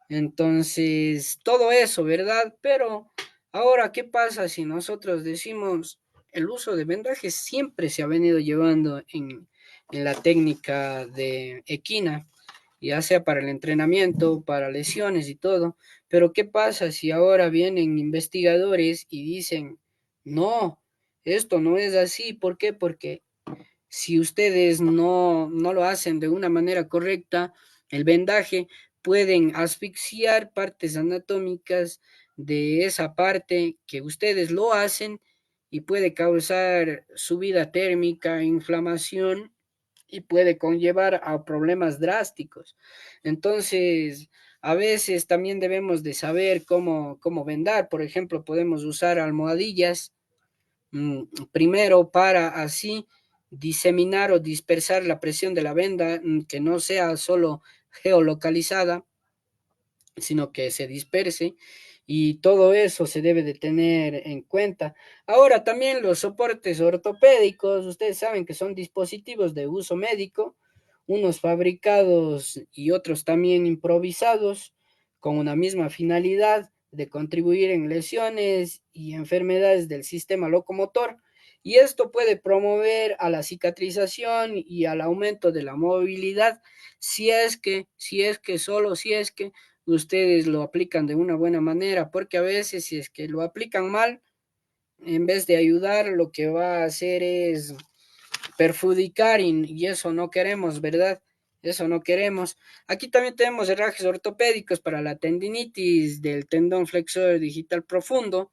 Entonces, todo eso, ¿verdad? Pero ahora, ¿qué pasa si nosotros decimos el uso de vendajes siempre se ha venido llevando en la técnica de equina, ya sea para el entrenamiento, para lesiones y todo? Pero ¿qué pasa si ahora vienen investigadores y dicen, no, esto no es así? ¿Por qué? Porque si ustedes no lo hacen de una manera correcta, el vendaje, pueden asfixiar partes anatómicas de esa parte que ustedes lo hacen, y puede causar subida térmica, inflamación, y puede conllevar a problemas drásticos. Entonces, a veces también debemos de saber cómo vendar. Por ejemplo, podemos usar almohadillas primero, para así diseminar o dispersar la presión de la venda, que no sea solo geolocalizada, sino que se disperse, y todo eso se debe de tener en cuenta. Ahora también los soportes ortopédicos, ustedes saben que son dispositivos de uso médico, unos fabricados y otros también improvisados con una misma finalidad, de contribuir en lesiones y enfermedades del sistema locomotor, y esto puede promover a la cicatrización y al aumento de la movilidad solo si es que ustedes lo aplican de una buena manera, porque a veces si es que lo aplican mal, en vez de ayudar, lo que va a hacer es perjudicar y eso no queremos, ¿verdad? Eso no queremos. Aquí también tenemos herrajes ortopédicos para la tendinitis del tendón flexor digital profundo.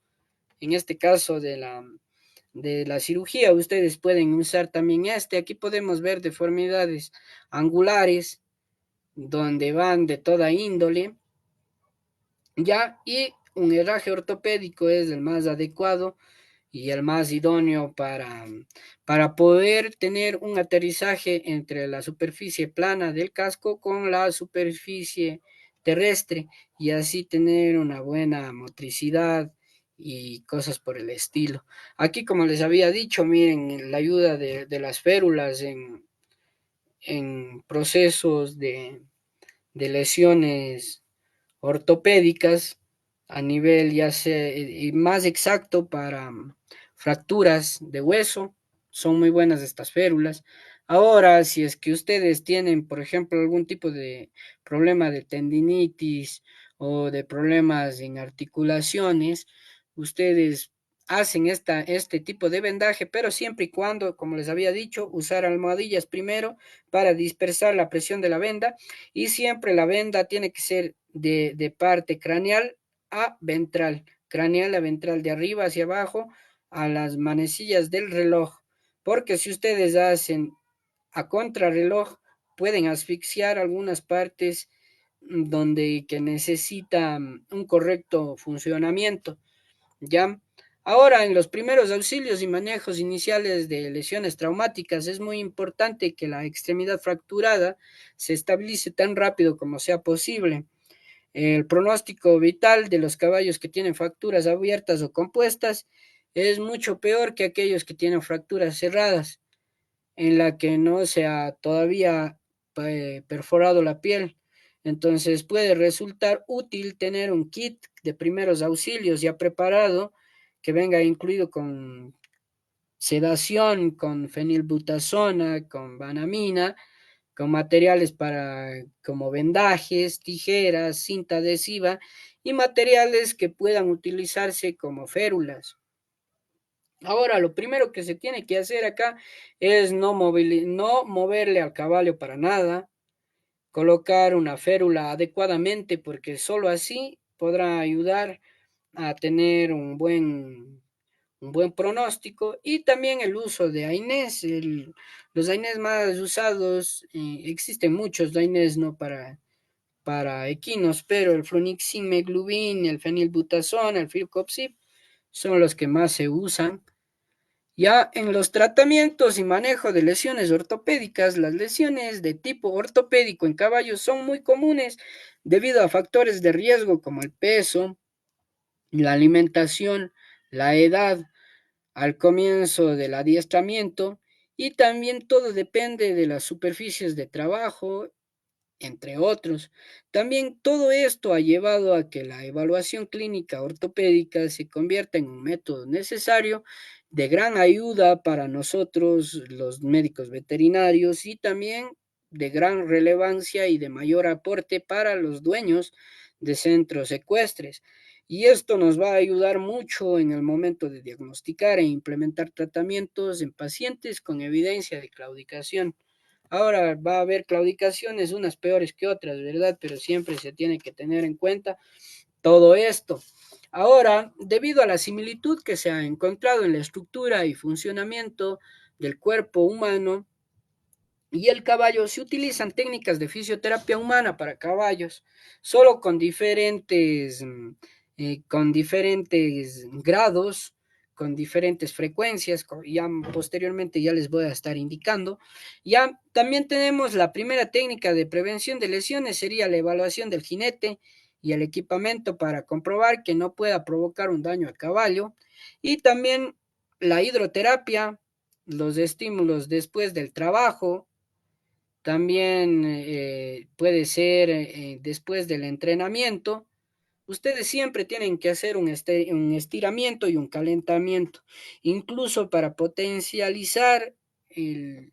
En este caso de la cirugía, ustedes pueden usar también este. Aquí podemos ver deformidades angulares, donde van de toda índole, ¿ya? Y un herraje ortopédico es el más adecuado y el más idóneo para poder tener un aterrizaje entre la superficie plana del casco con la superficie terrestre y así tener una buena motricidad y cosas por el estilo. Aquí, como les había dicho, miren, la ayuda de las férulas en procesos de lesiones ortopédicas a nivel ya sea y más exacto para fracturas de hueso. Son muy buenas estas férulas. Ahora, si es que ustedes tienen, por ejemplo, algún tipo de problema de tendinitis o de problemas en articulaciones, ustedes hacen este tipo de vendaje, pero siempre y cuando, como les había dicho, usar almohadillas primero para dispersar la presión de la venda, y siempre la venda tiene que ser de parte craneal a ventral, de arriba hacia abajo a las manecillas del reloj, porque si ustedes hacen a contrarreloj, pueden asfixiar algunas partes donde que necesitan un correcto funcionamiento, ¿ya? Ahora, en los primeros auxilios y manejos iniciales de lesiones traumáticas, es muy importante que la extremidad fracturada se estabilice tan rápido como sea posible. El pronóstico vital de los caballos que tienen fracturas abiertas o compuestas es mucho peor que aquellos que tienen fracturas cerradas, en la que no se ha todavía perforado la piel. Entonces puede resultar útil tener un kit de primeros auxilios ya preparado que venga incluido con sedación, con fenilbutazona, con vanamina, con materiales para como vendajes, tijeras, cinta adhesiva y materiales que puedan utilizarse como férulas. Ahora, lo primero que se tiene que hacer acá es no moverle al caballo para nada, colocar una férula adecuadamente, porque solo así podrá ayudar a tener un buen pronóstico, y también el uso de AINES. Los AINES más usados, existen muchos AINES no para equinos, pero el fluniximab, el fenilbutazona, el filcoxib son los que más se usan. Ya en los tratamientos y manejo de lesiones ortopédicas, las lesiones de tipo ortopédico en caballos son muy comunes debido a factores de riesgo como el peso, la alimentación, la edad al comienzo del adiestramiento, y también todo depende de las superficies de trabajo, entre otros. También todo esto ha llevado a que la evaluación clínica ortopédica se convierta en un método necesario de gran ayuda para nosotros, los médicos veterinarios, y también de gran relevancia y de mayor aporte para los dueños de centros ecuestres. Y esto nos va a ayudar mucho en el momento de diagnosticar e implementar tratamientos en pacientes con evidencia de claudicación. Ahora va a haber claudicaciones, unas peores que otras, ¿verdad? Pero siempre se tiene que tener en cuenta todo esto. Ahora, debido a la similitud que se ha encontrado en la estructura y funcionamiento del cuerpo humano y el caballo, se utilizan técnicas de fisioterapia humana para caballos, solo con diferentes grados, con diferentes frecuencias, ya posteriormente ya les voy a estar indicando. Ya también tenemos la primera técnica de prevención de lesiones, sería la evaluación del jinete y el equipamiento para comprobar que no pueda provocar un daño al caballo, y también la hidroterapia, los estímulos después del trabajo, también puede ser después del entrenamiento. ustedes siempre tienen que hacer un estiramiento y un calentamiento, incluso para potencializar el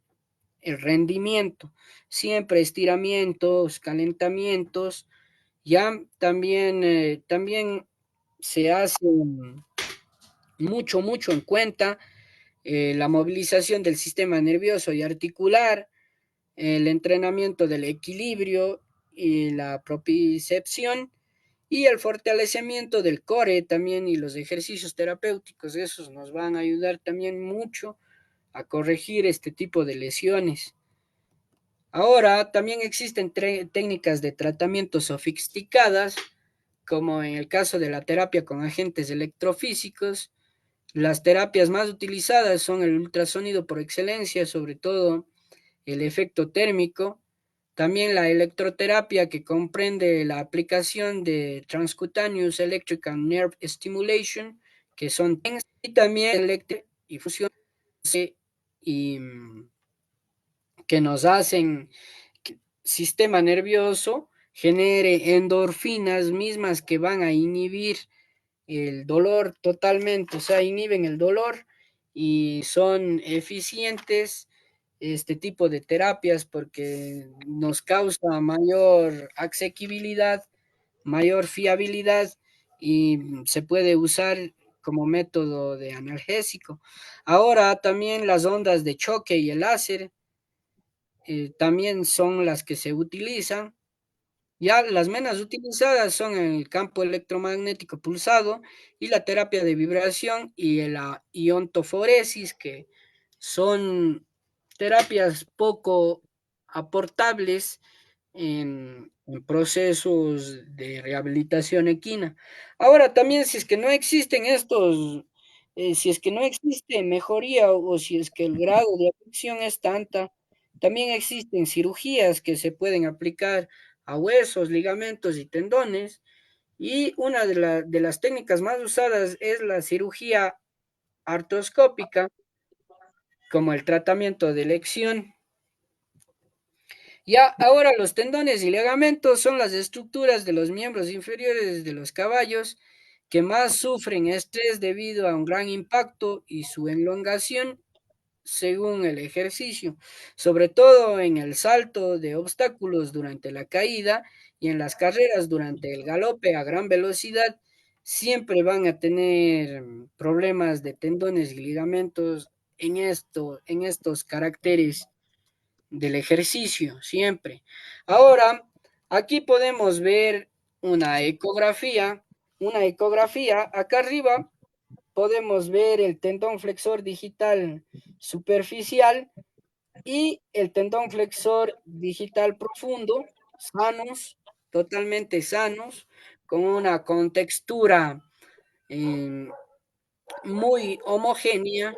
rendimiento. Siempre estiramientos, calentamientos, ya también se hace mucho en cuenta la movilización del sistema nervioso y articular, el entrenamiento del equilibrio y la propriocepción y el fortalecimiento del core también y los ejercicios terapéuticos. Esos nos van a ayudar también mucho a corregir este tipo de lesiones. Ahora también existen técnicas de tratamiento sofisticadas, como en el caso de la terapia con agentes electrofísicos. Las terapias más utilizadas son el ultrasonido por excelencia, sobre todo el efecto térmico, también la electroterapia que comprende la aplicación de Transcutaneous Electrical Nerve Stimulation, que son TENS, y también electroinfusión y que nos hacen que el sistema nervioso genere endorfinas mismas que van a inhibir el dolor totalmente, o sea, inhiben el dolor y son eficientes este tipo de terapias porque nos causa mayor asequibilidad, mayor fiabilidad y se puede usar como método de analgésico. Ahora también las ondas de choque y el láser también son las que se utilizan. Ya las menos utilizadas son el campo electromagnético pulsado y la terapia de vibración y la iontoforesis, que son terapias poco aportables en procesos de rehabilitación equina. Ahora también, si es que no existen si es que no existe mejoría o si es que el grado de afección es tanta, también existen cirugías que se pueden aplicar a huesos, ligamentos y tendones. Y una de las técnicas más usadas es la cirugía artroscópica, como el tratamiento de elección. Ya ahora los tendones y ligamentos son las estructuras de los miembros inferiores de los caballos que más sufren estrés debido a un gran impacto y su elongación según el ejercicio, sobre todo en el salto de obstáculos durante la caída y en las carreras durante el galope a gran velocidad, siempre van a tener problemas de tendones y ligamentos en estos caracteres del ejercicio, siempre. Ahora, aquí podemos ver una ecografía, acá arriba podemos ver el tendón flexor digital superficial y el tendón flexor digital profundo, sanos, totalmente sanos, con una contextura eh, muy homogénea,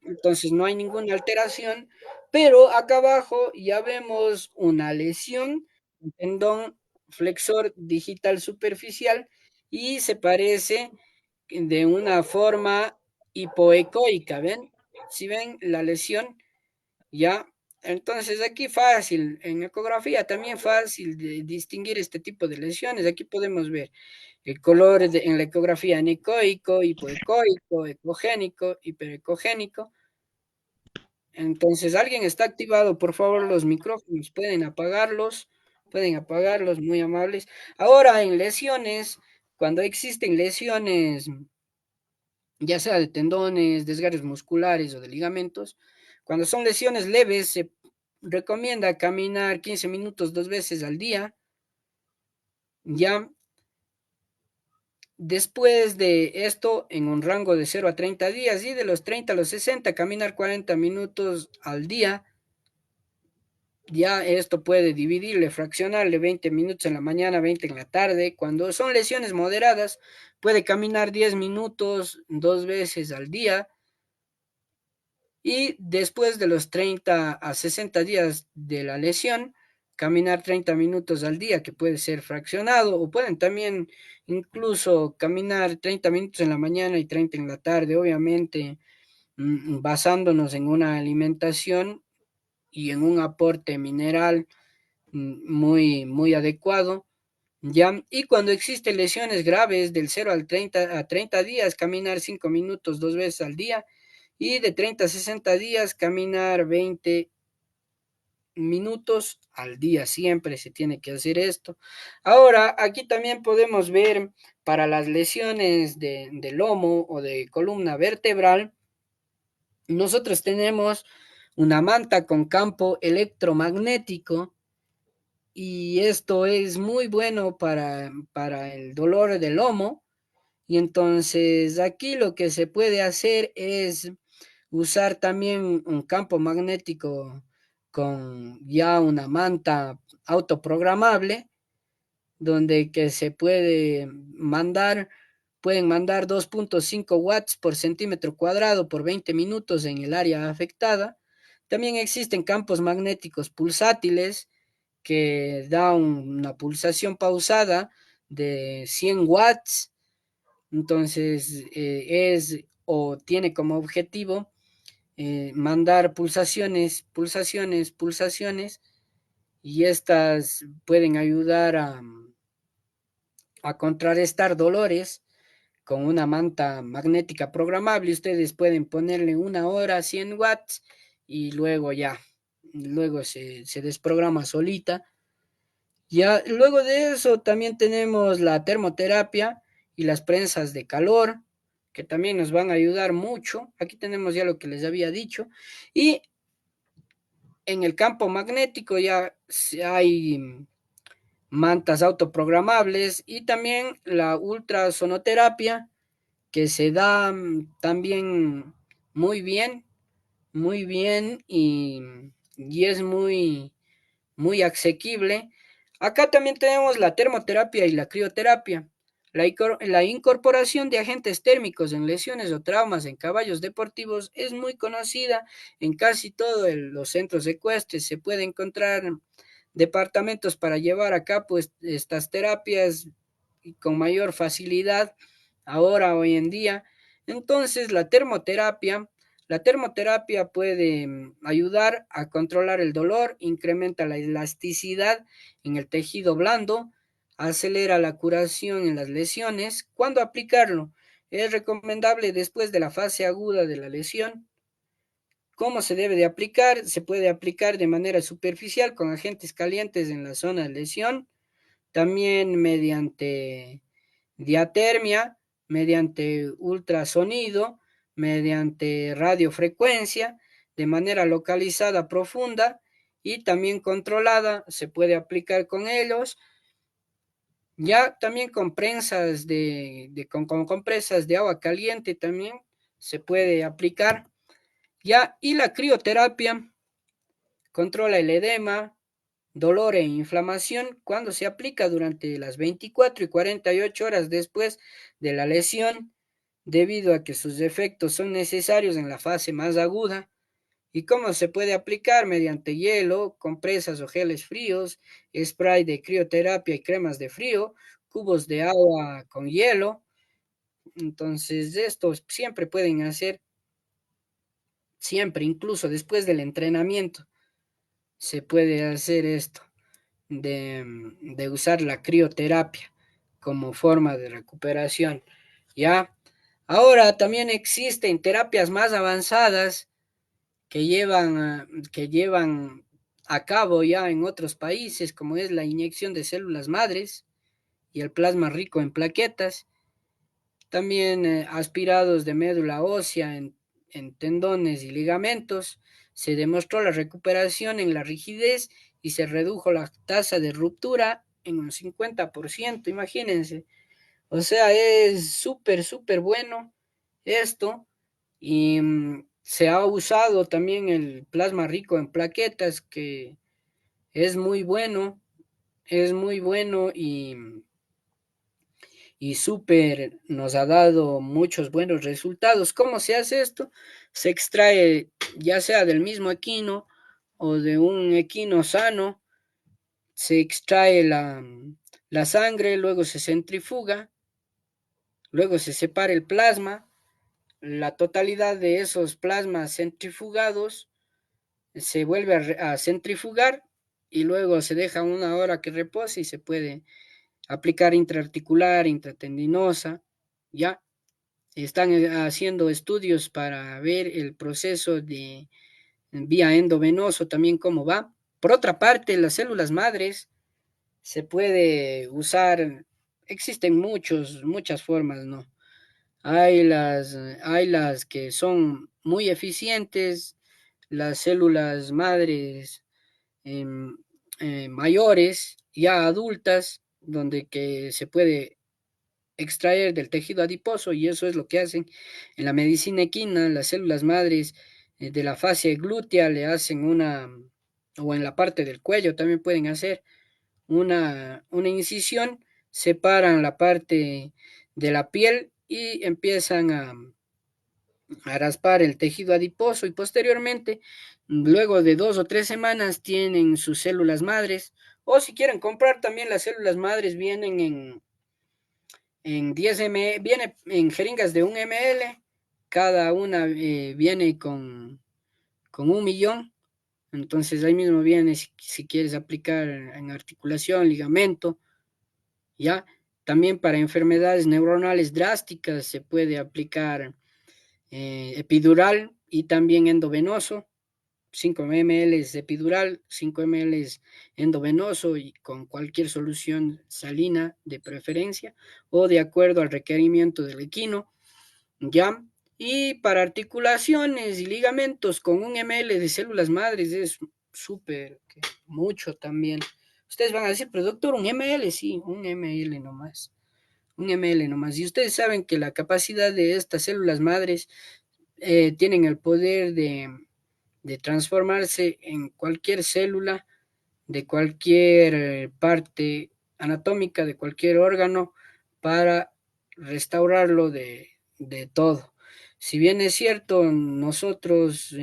entonces no hay ninguna alteración, pero acá abajo ya vemos una lesión, un tendón flexor digital superficial y se parece de una forma hipoecoica, ¿ven? Si ven la lesión, ya. Entonces aquí fácil, en ecografía también fácil de distinguir este tipo de lesiones. Aquí podemos ver el color en la ecografía anecoico, hipoecoico, ecogénico, hiperecogénico. Entonces, alguien está activado, por favor, los micrófonos, pueden apagarlos, muy amables. Ahora, en lesiones, cuando existen lesiones ya sea de tendones, desgarros musculares o de ligamentos. Cuando son lesiones leves, se recomienda caminar 15 minutos 2 veces al día. Ya después de esto, en un rango de 0 a 30 días y de los 30 a los 60, caminar 40 minutos al día. Ya esto puede dividirle, fraccionarle 20 minutos en la mañana, 20 en la tarde. Cuando son lesiones moderadas, puede caminar 10 minutos 2 veces al día. Y después de los 30 a 60 días de la lesión, caminar 30 minutos al día, que puede ser fraccionado, o pueden también incluso caminar 30 minutos en la mañana y 30 en la tarde, obviamente basándonos en una alimentación y en un aporte mineral muy adecuado. ¿ya? Y cuando existen lesiones graves del 0 al 30 a 30 días, caminar 5 minutos 2 veces al día, y de 30 a 60 días, caminar 20 minutos al día. Siempre se tiene que hacer esto. Ahora, aquí también podemos ver para las lesiones de lomo o de columna vertebral, nosotros tenemos una manta con campo electromagnético, y esto es muy bueno para el dolor del lomo. Y entonces aquí lo que se puede hacer es usar también un campo magnético con ya una manta autoprogramable, donde que se pueden mandar 2.5 watts por centímetro cuadrado por 20 minutos en el área afectada. También existen campos magnéticos pulsátiles que da una pulsación pausada de 100 watts. Entonces es o tiene como objetivo mandar pulsaciones, pulsaciones, pulsaciones, y estas pueden ayudar a contrarrestar dolores con una manta magnética programable. Ustedes pueden ponerle 1 hora 100 watts y luego ya, luego se desprograma solita. Ya, luego de eso también tenemos la termoterapia y las prensas de calor, que también nos van a ayudar mucho. Aquí tenemos ya lo que les había dicho. Y en el campo magnético ya hay mantas autoprogramables, y también la ultrasonoterapia, que se da también muy bien, muy bien, y es muy asequible. Acá también tenemos la termoterapia y la crioterapia. La incorporación de agentes térmicos en lesiones o traumas en caballos deportivos es muy conocida en casi todos los centros ecuestres. Se puede encontrar departamentos para llevar a cabo estas terapias con mayor facilidad ahora, hoy en día. Entonces, la termoterapia puede ayudar a controlar el dolor, incrementa la elasticidad en el tejido blando, acelera la curación en las lesiones. ¿Cuándo aplicarlo? Es recomendable después de la fase aguda de la lesión. ¿Cómo se debe de aplicar? Se puede aplicar de manera superficial con agentes calientes en la zona de lesión, también mediante diatermia, mediante ultrasonido, mediante radiofrecuencia, de manera localizada profunda y también controlada. Se puede aplicar con ellos. Ya también con prensas con compresas de agua caliente también se puede aplicar. Ya, y la crioterapia controla el edema, dolor e inflamación cuando se aplica durante las 24 y 48 horas después de la lesión, debido a que sus efectos son necesarios en la fase más aguda. ¿Y cómo se puede aplicar? Mediante hielo, compresas o geles fríos, spray de crioterapia y cremas de frío, cubos de agua con hielo. Entonces, estos siempre pueden hacer, siempre, incluso después del entrenamiento, se puede hacer esto de usar la crioterapia como forma de recuperación. ¿Ya? Ahora también existen terapias más avanzadas que llevan a cabo ya en otros países, como es la inyección de células madres y el plasma rico en plaquetas. También aspirados de médula ósea en tendones y ligamentos. Se demostró la recuperación en la rigidez y se redujo la tasa de ruptura en un 50%, imagínense. O sea, es súper, súper bueno esto. Y se ha usado también el plasma rico en plaquetas, que es muy bueno, y súper nos ha dado muchos buenos resultados. ¿Cómo se hace esto? Se extrae ya sea del mismo equino o de un equino sano, se extrae la sangre, luego se centrifuga, luego se separa el plasma, la totalidad de esos plasmas centrifugados se vuelve a centrifugar, y luego se deja 1 hora que repose y se puede aplicar intraarticular, intratendinosa, ¿ya? Están haciendo estudios para ver el proceso de vía endovenoso también cómo va. Por otra parte, las células madres se puede usar, existen muchas formas, ¿no? Hay las que son muy eficientes, las células madres em, mayores, ya adultas, donde que se puede extraer del tejido adiposo y eso es lo que hacen en la medicina equina, las células madres de la fascia glútea le hacen o en la parte del cuello también pueden hacer una incisión, separan la parte de la piel y empiezan a raspar el tejido adiposo y posteriormente, luego de 2 o 3 semanas, tienen sus células madres. O si quieren comprar también las células madres, vienen en 10 ml, viene en jeringas de 1 ml, cada una viene con 1 millón. Entonces ahí mismo viene si quieres aplicar en articulación, ligamento, ¿ya? También para enfermedades neuronales drásticas se puede aplicar epidural y también endovenoso, 5 ml epidural, 5 ml endovenoso y con cualquier solución salina de preferencia o de acuerdo al requerimiento del equino, ¿ya? Y para articulaciones y ligamentos con 1 ml de células madres es súper, mucho también. Ustedes van a decir, pero doctor, 1 ml, sí, 1 ml nomás. 1 ml nomás. Y ustedes saben que la capacidad de estas células madres tienen el poder de transformarse en cualquier célula de cualquier parte anatómica, de cualquier órgano, para restaurarlo de todo. Si bien es cierto, nosotros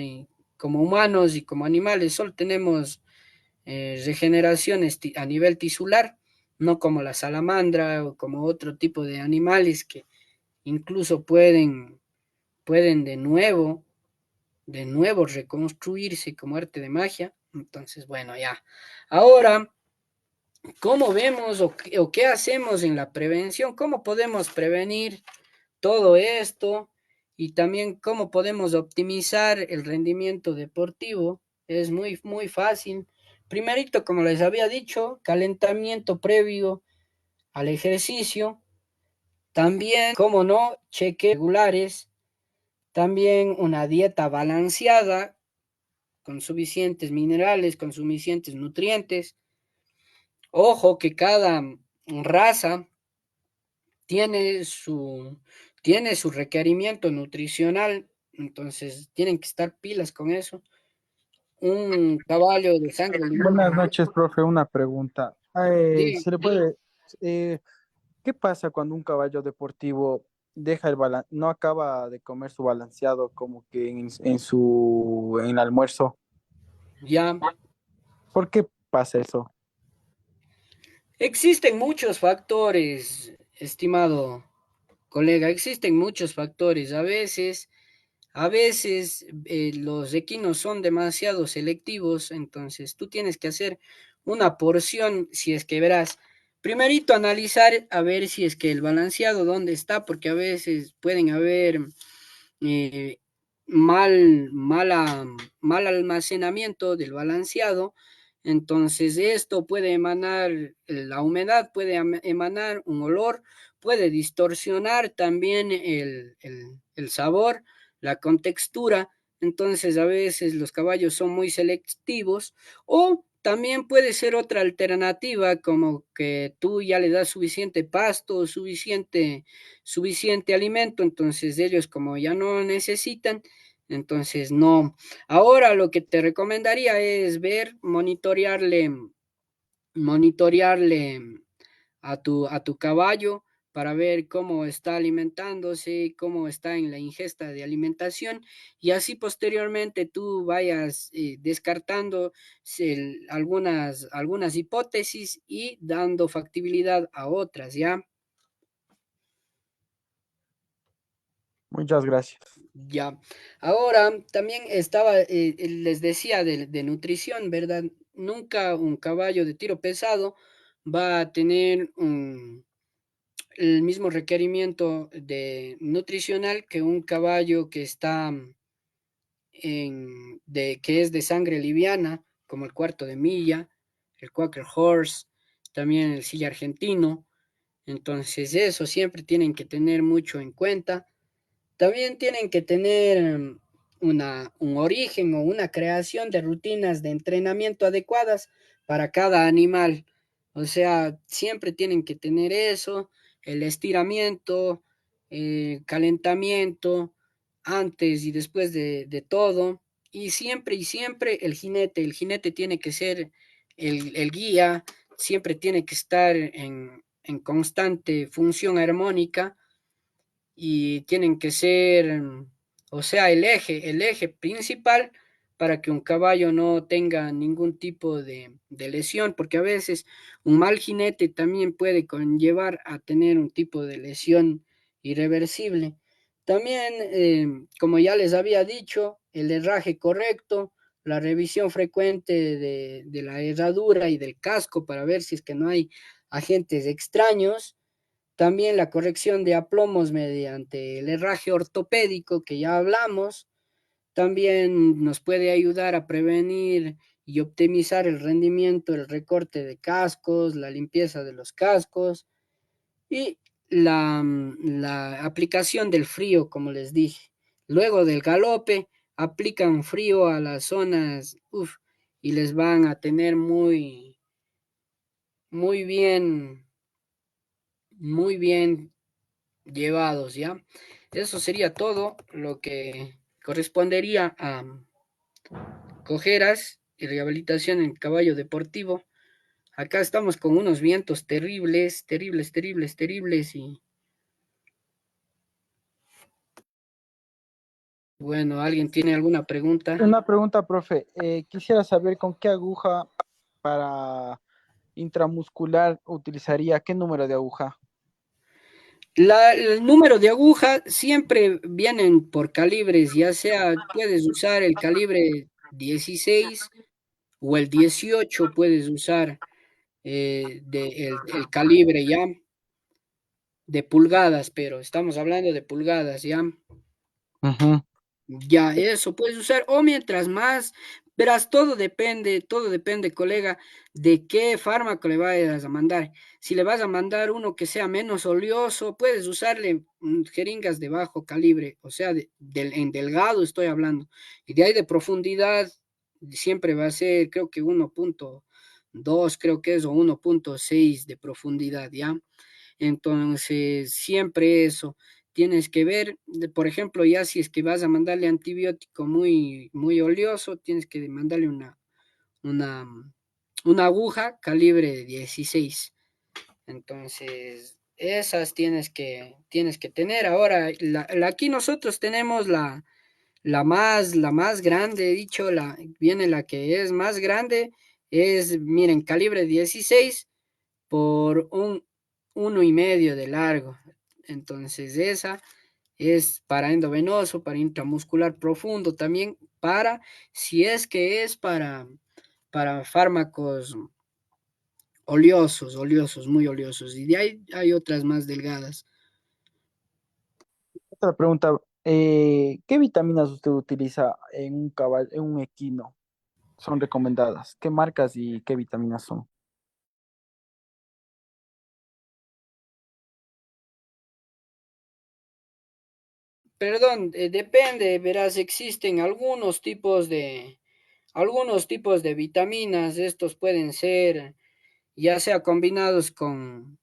como humanos y como animales solo tenemos regeneraciones a nivel tisular, no como la salamandra o como otro tipo de animales que incluso pueden de nuevo reconstruirse como arte de magia. Entonces, bueno, ya. Ahora, ¿cómo vemos o qué hacemos en la prevención? ¿Cómo podemos prevenir todo esto? Y también cómo podemos optimizar el rendimiento deportivo. Es muy, muy fácil. Primerito, como les había dicho, calentamiento previo al ejercicio. También, como no, cheques regulares. También una dieta balanceada con suficientes minerales, con suficientes nutrientes. Ojo que cada raza tiene su, tiene su requerimiento nutricional, entonces tienen que estar pilas con eso. Un caballo de sangre limpia, Buenas noches, profe. Una pregunta. diga, ¿Se le puede, eh, qué pasa cuando un caballo deportivo deja no acaba de comer su balanceado como que en el almuerzo? ya. ¿Por qué pasa eso? Existen muchos factores, estimado colega, existen muchos factores. A veces los equinos son demasiado selectivos, entonces tú tienes que hacer una porción si es que verás. Primerito analizar a ver si es que el balanceado dónde está, porque a veces pueden haber eh, mal almacenamiento del balanceado. Entonces esto puede emanar, la humedad puede emanar un olor, puede distorsionar también el sabor, la contextura. Entonces a veces los caballos son muy selectivos o también puede ser otra alternativa como que tú ya le das suficiente pasto, suficiente alimento, entonces ellos como ya no necesitan, entonces no. Ahora lo que te recomendaría es ver, monitorearle a tu caballo para ver cómo está alimentándose, cómo está en la ingesta de alimentación y así posteriormente tú vayas descartando algunas hipótesis y dando factibilidad a otras, ¿ya? Muchas gracias. Ya. Ahora, también les decía de nutrición, ¿verdad? Nunca un caballo de tiro pesado va a tener el mismo requerimiento nutricional que un caballo que está que es de sangre liviana, como el cuarto de milla, el Quaker Horse, también el silla argentino. Entonces eso siempre tienen que tener mucho en cuenta. También tienen que tener un origen o una creación de rutinas de entrenamiento adecuadas para cada animal. O sea, siempre tienen que tener eso, el estiramiento, calentamiento, antes y después de todo. Y siempre el jinete tiene que ser el guía, siempre tiene que estar en constante función armónica y tienen que ser, o sea, el eje principal para que un caballo no tenga ningún tipo de lesión, porque a veces un mal jinete también puede conllevar a tener un tipo de lesión irreversible. También, como ya les había dicho, el herraje correcto, la revisión frecuente de la herradura y del casco para ver si es que no hay agentes extraños, también la corrección de aplomos mediante el herraje ortopédico que ya hablamos. También nos puede ayudar a prevenir y optimizar el rendimiento, el recorte de cascos, la limpieza de los cascos y la aplicación del frío, como les dije. Luego del galope, aplican frío a las zonas, y les van a tener muy bien, muy bien llevados, ¿ya? Eso sería todo lo que correspondería a cojeras y rehabilitación en caballo deportivo. Acá estamos con unos vientos terribles, terribles, terribles, terribles y bueno, ¿alguien tiene alguna pregunta? Una pregunta, profe. Quisiera saber con qué aguja para intramuscular utilizaría, qué número de aguja. El número de aguja siempre vienen por calibres, ya sea puedes usar el calibre 16 o el 18 puedes usar el calibre ya de pulgadas, pero estamos hablando de pulgadas ya. Ujú. Ya, eso puedes usar, o mientras más, verás, todo depende, colega, de qué fármaco le vayas a mandar. Si le vas a mandar uno que sea menos oleoso, puedes usarle jeringas de bajo calibre, o sea, en delgado estoy hablando. Y de ahí de profundidad, siempre va a ser, creo que 1,2 creo que es, o 1,6 de profundidad, ¿ya? Entonces, siempre eso. Tienes que ver, por ejemplo, ya si es que vas a mandarle antibiótico muy, muy oleoso, tienes que mandarle una, una aguja calibre 16. Entonces, esas tienes que tener. Ahora, aquí nosotros tenemos la más grande, he dicho, viene la que es más grande, miren, calibre 16 por 1,5 de largo. Entonces esa es para endovenoso, para intramuscular profundo, también si es que es para fármacos oleosos, oleosos, muy oleosos. Y de ahí hay otras más delgadas. Otra pregunta, ¿qué vitaminas usted utiliza en un caballo, en un equino? Son recomendadas. ¿Qué marcas y qué vitaminas son? Perdón, depende, verás, existen algunos tipos de vitaminas, estos pueden ser ya sea combinados con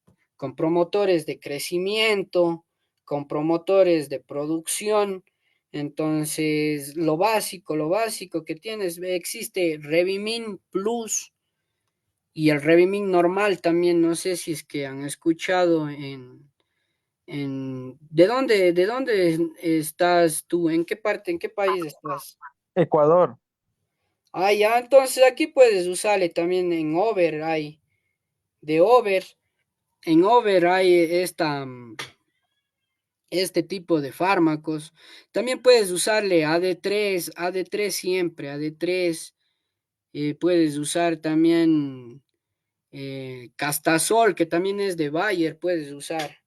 promotores de crecimiento, con promotores de producción. Entonces, lo básico que tienes, existe Revimin Plus y el Revimin normal también, no sé si es que han escuchado de dónde estás tú? ¿En qué parte, en qué país estás? Ecuador. Ah, ya, entonces aquí puedes usarle también en Over, de Over. En Over hay este tipo de fármacos. También puedes usarle AD3 siempre, AD3. Puedes usar también Castasol, que también es de Bayer, puedes usar.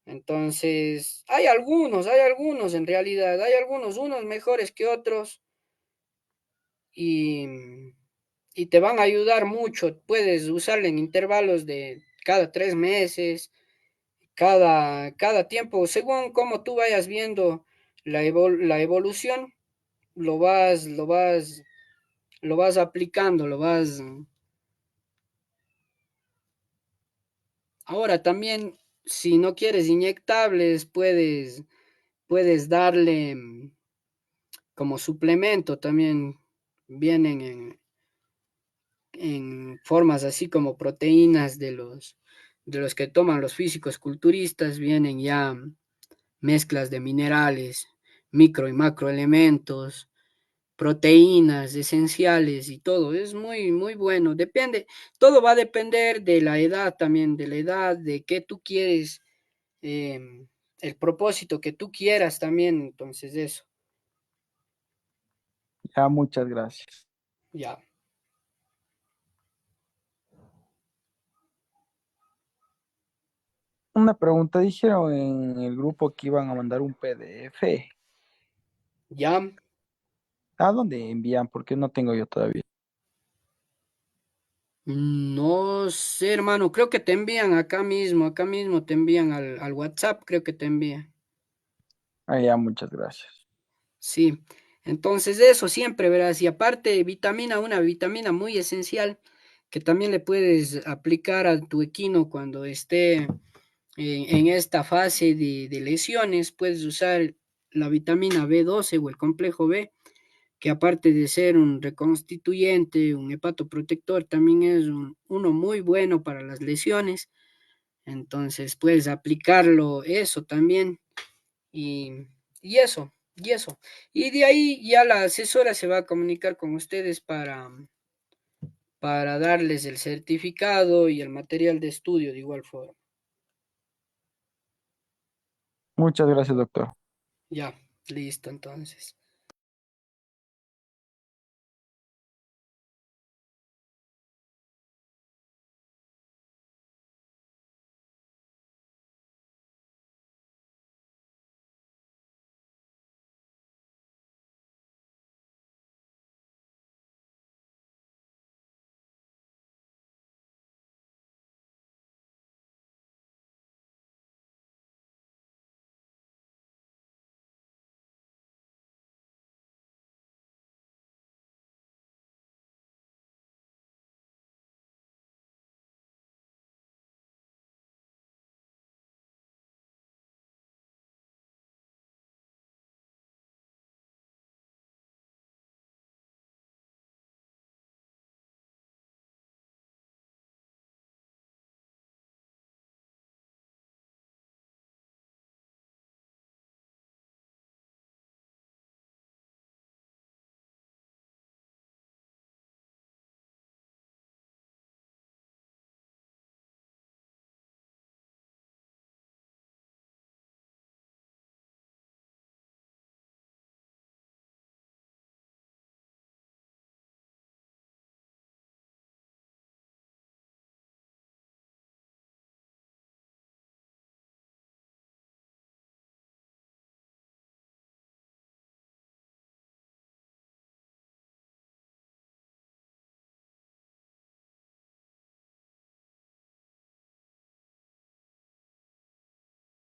Entonces, hay algunos en realidad, hay algunos, unos mejores que otros y, y te van a ayudar mucho. Puedes usarlo en intervalos de cada 3 meses, cada tiempo, según cómo tú vayas viendo la evolución, lo vas, lo vas, lo vas aplicando, lo vas. Ahora también, si no quieres inyectables, puedes darle como suplemento, también vienen en formas así como proteínas de los que toman los físicos culturistas, vienen ya mezclas de minerales, micro y macroelementos, proteínas esenciales y todo. Es muy, muy bueno. Depende, todo va a depender de la edad también, de la edad, de qué tú quieres, el propósito que tú quieras también. Entonces, eso, Ya, muchas gracias. ya. Una pregunta, dijeron en el grupo que iban a mandar un PDF. Ya, ¿A dónde envían? Porque no tengo yo todavía. no sé, hermano, creo que te envían acá mismo te envían al WhatsApp, creo que te envían. Ah, ya, muchas gracias. Sí, entonces eso siempre verás. Y aparte, vitamina, una vitamina muy esencial que también le puedes aplicar a tu equino cuando esté en esta fase de lesiones, puedes usar la vitamina B12 o el complejo B, que aparte de ser un reconstituyente, un hepatoprotector, también es uno muy bueno para las lesiones. Entonces puedes aplicarlo eso también y, y eso, y eso. Y de ahí ya la asesora se va a comunicar con ustedes para darles el certificado y el material de estudio de igual forma. Muchas gracias, doctor. Ya, listo entonces.